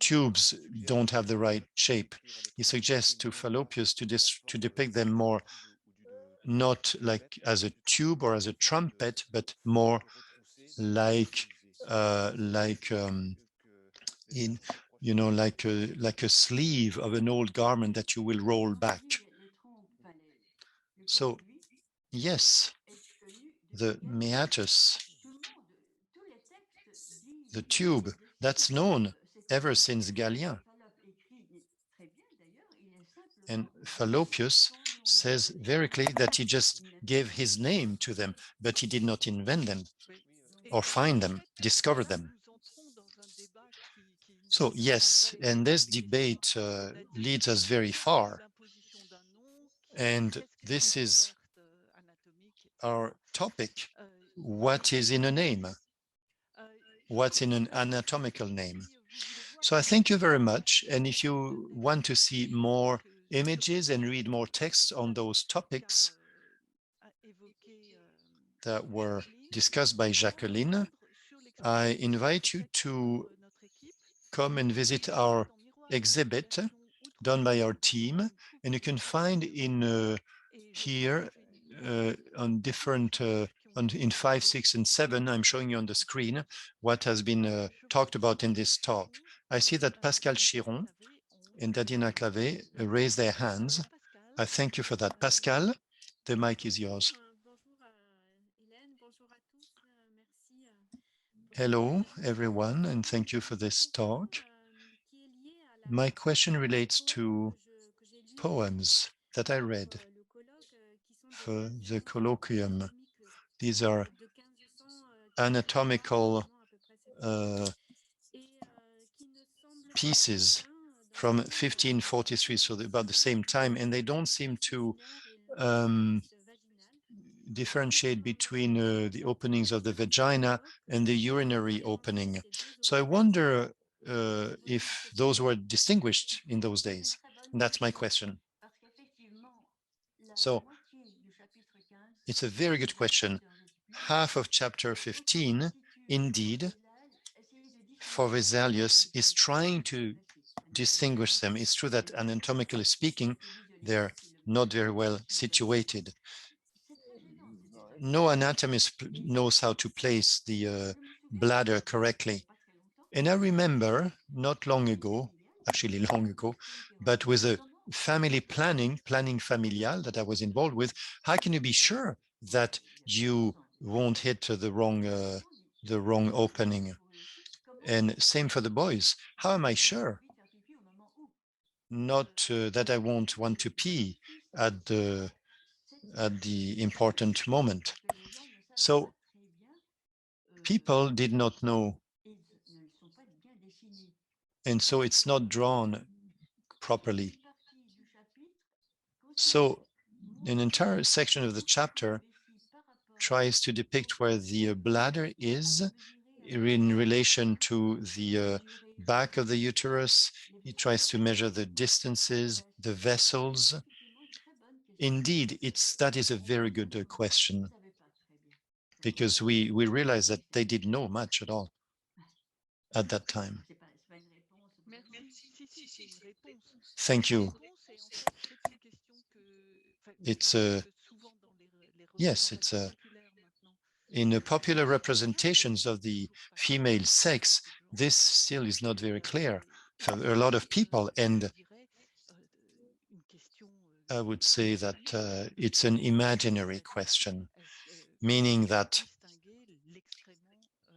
tubes don't have the right shape. He suggests to Fallopius to depict them more not like as a tube or as a trumpet, but more like like a sleeve of an old garment that you will roll back. So yes, the meatus, the tube, that's known ever since Gallien. And Fallopius says very clearly that he just gave his name to them, but he did not invent them or find them, discover them. So yes, and this debate leads us very far. And this is our topic. What is in a name? What's in an anatomical name? So I thank you very much. And if you want to see more images and read more texts on those topics that were discussed by Jacqueline, I invite you to come and visit our exhibit done by our team. And you can find in here on different in 5, 6, and 7, I'm showing you on the screen what has been talked about in this talk. I see that Pascal Chiron and Tatiana Clavé raised their hands. I thank you for that. Pascal, the mic is yours. Hello, everyone, and thank you for this talk. My question relates to poems that I read for the colloquium. These are anatomical pieces from 1543, so about the same time, and they don't seem to differentiate between the openings of the vagina and the urinary opening. So I wonder if those were distinguished in those days. And that's my question. So it's a very good question. Half of chapter 15, indeed, for Vesalius, is trying to distinguish them. It's true that anatomically speaking, they're not very well situated. No anatomist knows how to place the bladder correctly. And I remember not long ago, actually long ago, but with a family planning familial that I was involved with, how can you be sure that you won't hit the wrong opening? And same for the boys. How am I sure not that I won't want to pee at the important moment? So people did not know, and so it's not drawn properly. So an entire section of the chapter tries to depict where the bladder is in relation to the back of the uterus. It tries to measure the distances, the vessels. Indeed, that is a very good question, because we realize that they didn't know much at all at that time. Thank you. It's yes, it's in the popular representations of the female sex, this still is not very clear for a lot of people. And I would say that it's an imaginary question, meaning that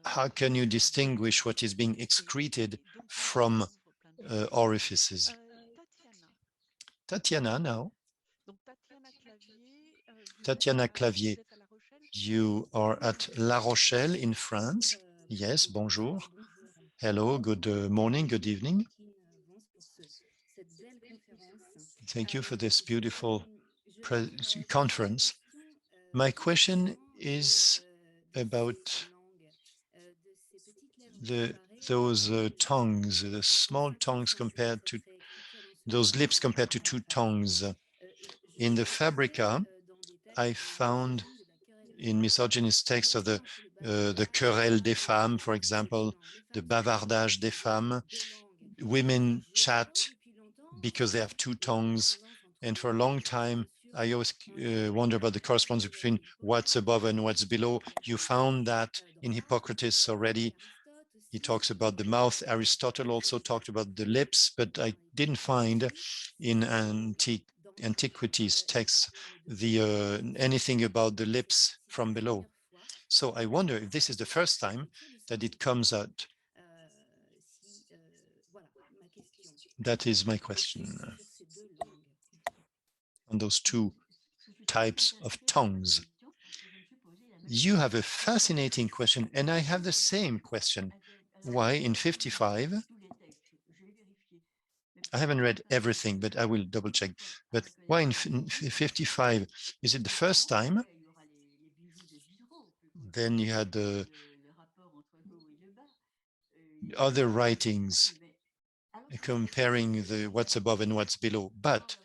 how can you distinguish what is being excreted from orifices? Tatiana now. Tatiana Clavier, you are at La Rochelle in France. Yes, bonjour. Hello, good morning, good evening. Thank you for this beautiful conference. My question is about those tongues, the small tongues compared to those lips compared to two tongues. In the Fabrica, I found in misogynist texts of the querelle des femmes, for example, the bavardage des femmes, women chat because they have two tongues. And for a long time, I always wonder about the correspondence between what's above and what's below. You found that in Hippocrates already. He talks about the mouth. Aristotle also talked about the lips, but I didn't find in antiquities texts anything about the lips from below. So I wonder if this is the first time that it comes out. That is my question on those two types of tongues. You have a fascinating question, and I have the same question. Why in 55? I haven't read everything, but I will double check. But why in 55? Is it the first time? Then you had the other writings comparing what's above and what's below. But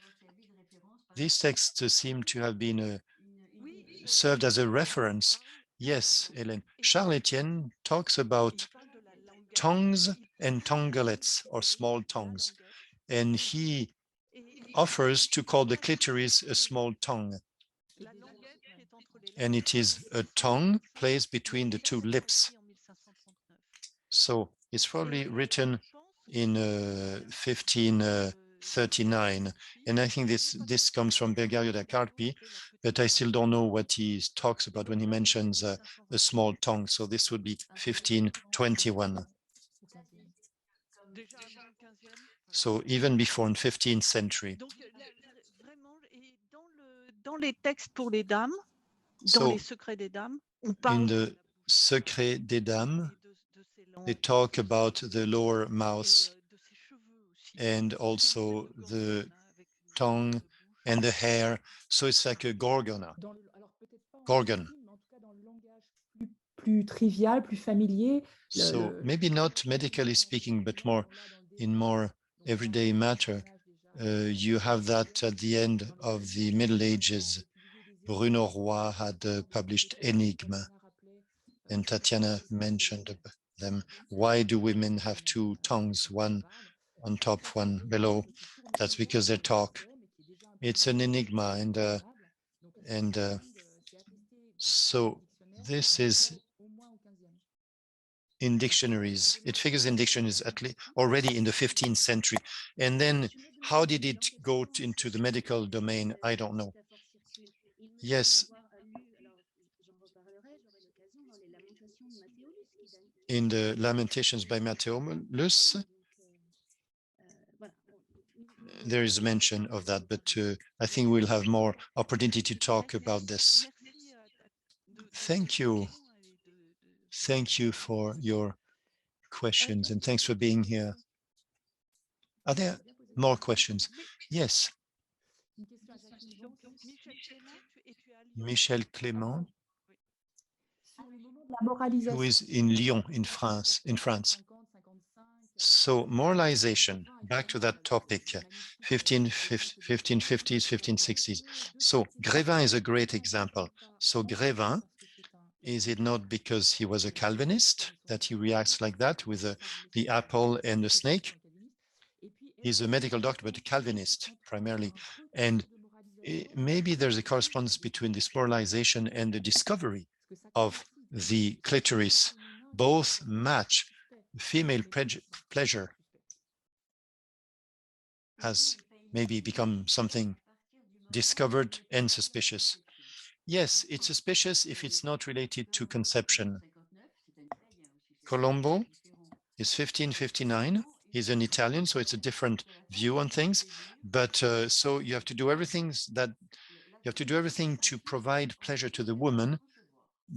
these texts seem to have been served as a reference. Yes, Hélène. Charles Etienne talks about tongues and tonguelets, or small tongues. And he offers to call the clitoris a small tongue. And it is a tongue placed between the two lips. So it's probably written in 15 39. And I think this comes from Bergario da Carpi, but I still don't know what he talks about when he mentions a small tongue. So this would be 1521.
Déjà avant le 15e.
So even before in 15th century.
Donc vraiment, et dans les textes pour les dames, dans
So
les secrets des dames, on
in
parle
the Secret des Dames,
de ses langues,
they talk about the lower
et
mouth
de ses cheveux aussi.
and
C'est
also
une
the
gorgone, hein, avec une
tongue
bouche.
and the hair. So it's like a gorgona.
Alors peut-être pas en
Gorgon.
médecine, mais en tout cas dans le langage plus trivial, plus familier.
So maybe not medically speaking, but more in more everyday matter. You have that at the end of the Middle Ages. Bruno Roy had published Enigma, and Tatiana mentioned them. Why do women have two tongues, one on top, one below? That's because they talk. It's an enigma, and so this is in dictionaries. It figures in dictionaries at least already in the 15th century. And then how did it go into the medical domain? I don't know. Yes. In the Lamentations by Matthäus, there is mention of that, but I think we'll have more opportunity to talk about this. Thank you. Thank you for your questions and thanks for being here. Are there more questions? Yes. Michel Clément, who is in Lyon, in France. So moralization, back to that topic, 1550s, 1560s. So Grévin is a great example. So Grévin, is it not because he was a Calvinist that he reacts like that with the apple and the snake? He's a medical doctor, but a Calvinist primarily. And maybe there's a correspondence between this moralization and the discovery of the clitoris. Both match. Female pleasure has maybe become something discovered and suspicious. Yes, it's suspicious if it's not related to conception. Colombo is 1559. He's an Italian, so it's a different view on things. But so you have to do everything to provide pleasure to the woman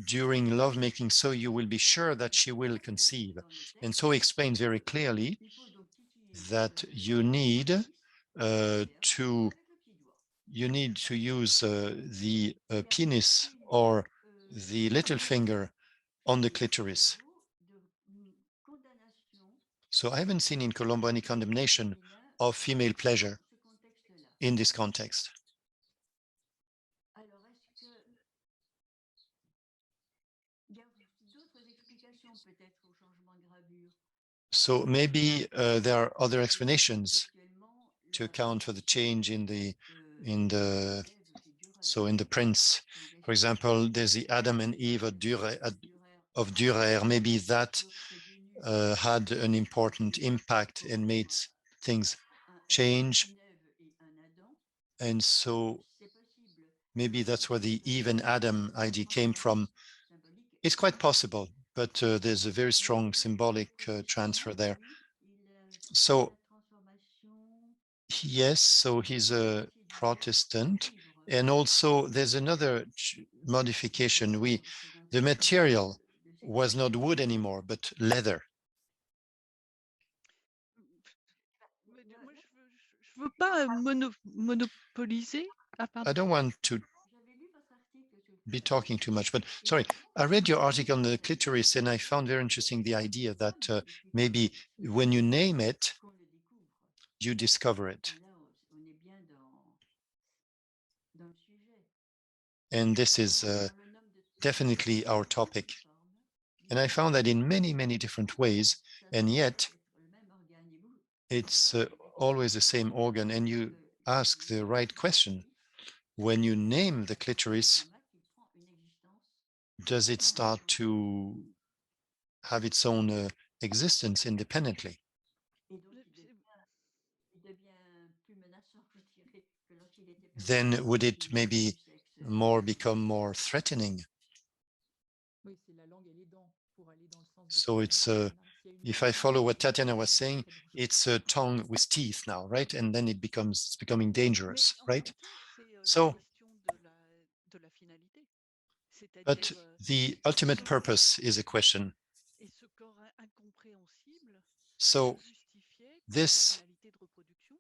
during lovemaking, so you will be sure that she will conceive. And so he explains very clearly that you need to use the penis or the little finger on the clitoris. So I haven't seen in Colombo any condemnation of female pleasure in this context. So maybe there are other explanations to account for the change in the prince. For example, there's the Adam and Eve of Dürer. Maybe that had an important impact and made things change. And so maybe that's where the Eve and Adam idea came from. It's quite possible, but there's a very strong symbolic transfer there. So yes, so he's a Protestant. And also there's another modification. The material was not wood anymore, but leather.
Je veux pas monopoliser.
I don't want to be talking too much, but sorry, I read your article on the clitoris and I found very interesting the idea that maybe when you name it, you discover it. And this is definitely our topic. And I found that in many, many different ways, and yet it's always the same organ, and you ask the right question. When you name the clitoris, does it start to have its own existence independently? then would it maybe become more threatening?
Oui, c'est la langue et les dents pour aller dans le sens de
So it's
S'il y a une
if I follow what Tatiana was
très
saying,
dangereuse.
it's a tongue with teeth now, right? And then it's becoming dangerous,
Mais
right?
en fait, c'est la
So,
question de la finalité.
but
C'est-à-dire,
the ultimate purpose is a question.
et ce corps incompréhensible
So
justifiait que
this,
sa finalité de reproduction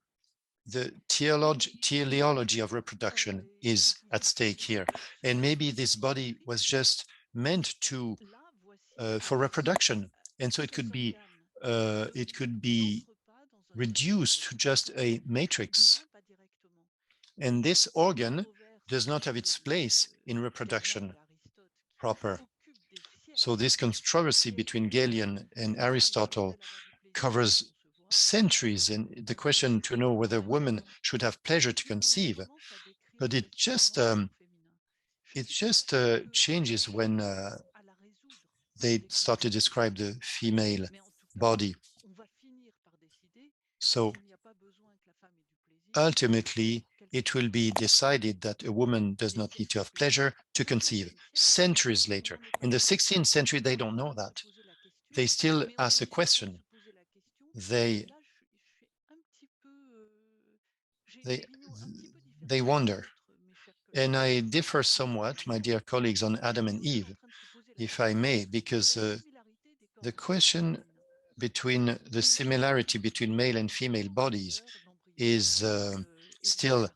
the teleology of reproduction is at stake here. And maybe this body was just meant to
là, voici
for reproduction. And so it could be reduced to just a matrix. And this organ does not have its place in reproduction proper. So this controversy between Galen and Aristotle covers centuries, and the question to know whether women should have pleasure to conceive, but it just changes when they start to describe the female body. So ultimately, it will be decided that a woman does not need to have pleasure to conceive. Centuries later, in the 16th century, they don't know that. They still ask a question. They wonder. And I differ somewhat, my dear colleagues, on Adam and Eve, if I may, because the question between the similarity between male and female bodies is still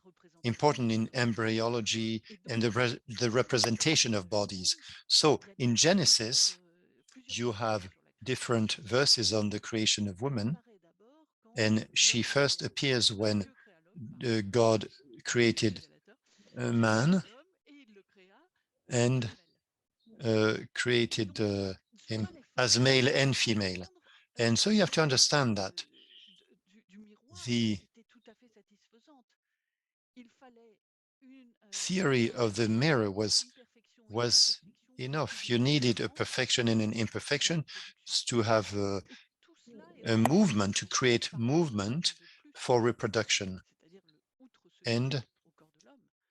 important in embryology and the representation of bodies. So in Genesis, you have different verses on the creation of woman, and she first appears when God created a man and created him as male and female. And so you have to understand that the theory of the mirror was enough. You needed a perfection and an imperfection to have a movement, to create movement for reproduction. And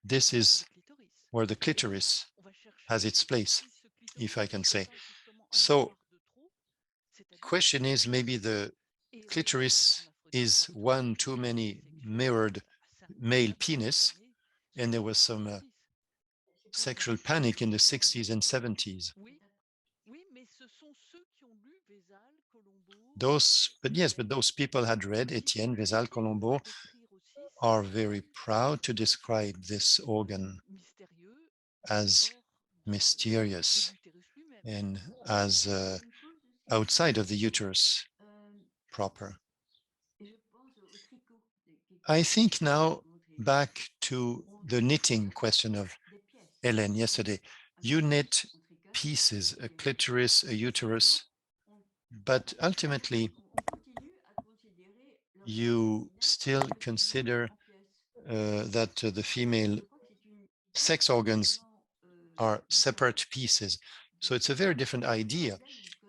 this is where the clitoris has its place, if I can say. So the question is, maybe the clitoris is one too many mirrored male penis, and there was some sexual panic in the 60s and 70s. But those people had read Etienne, Vézal, Colombo, are very proud to describe this organ as mysterious and as outside of the uterus proper. I think now back to the knitting question of Hélène yesterday. You knit pieces, a clitoris, a uterus, but ultimately you still consider that the female sex organs are separate pieces. So it's a very different idea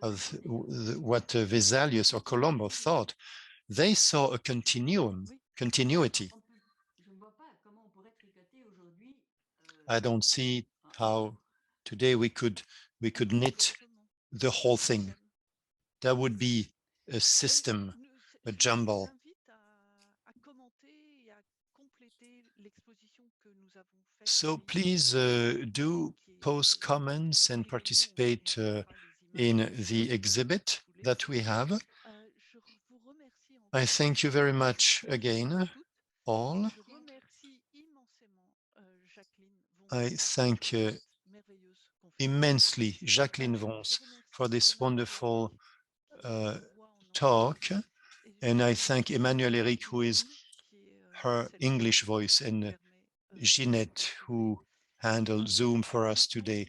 of what Vesalius or Colombo thought. They saw a continuity. I don't see how today we could knit the whole thing. That would be a system, a jumble. So please do post comments and participate in the exhibit that we have. I thank you very much again, all. I thank immensely Jacqueline Vons for this wonderful talk. And I thank Emmanuel Eric, who is her English voice, and Ginette, who handled Zoom for us today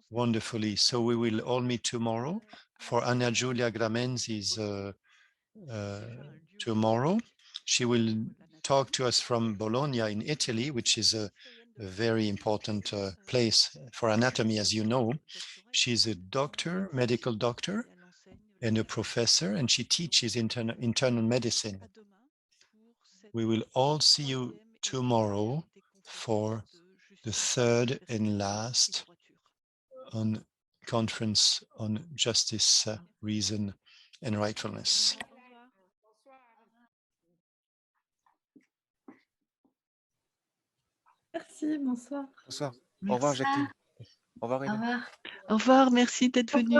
wonderfully. So we will all meet tomorrow. For Anna Giulia Gramenzi's tomorrow. She will talk to us from Bologna in Italy, which is a very important place for anatomy, as you know. She's a doctor, medical doctor, and a professor, and she teaches internal medicine. We will all see you tomorrow for the third and last on conference on justice, reason and rightfulness.
Merci, bonsoir.
Bonsoir. Au revoir, Jacqueline. Au revoir,
Au
Hélène.
revoir.
Au revoir, merci d'être venu.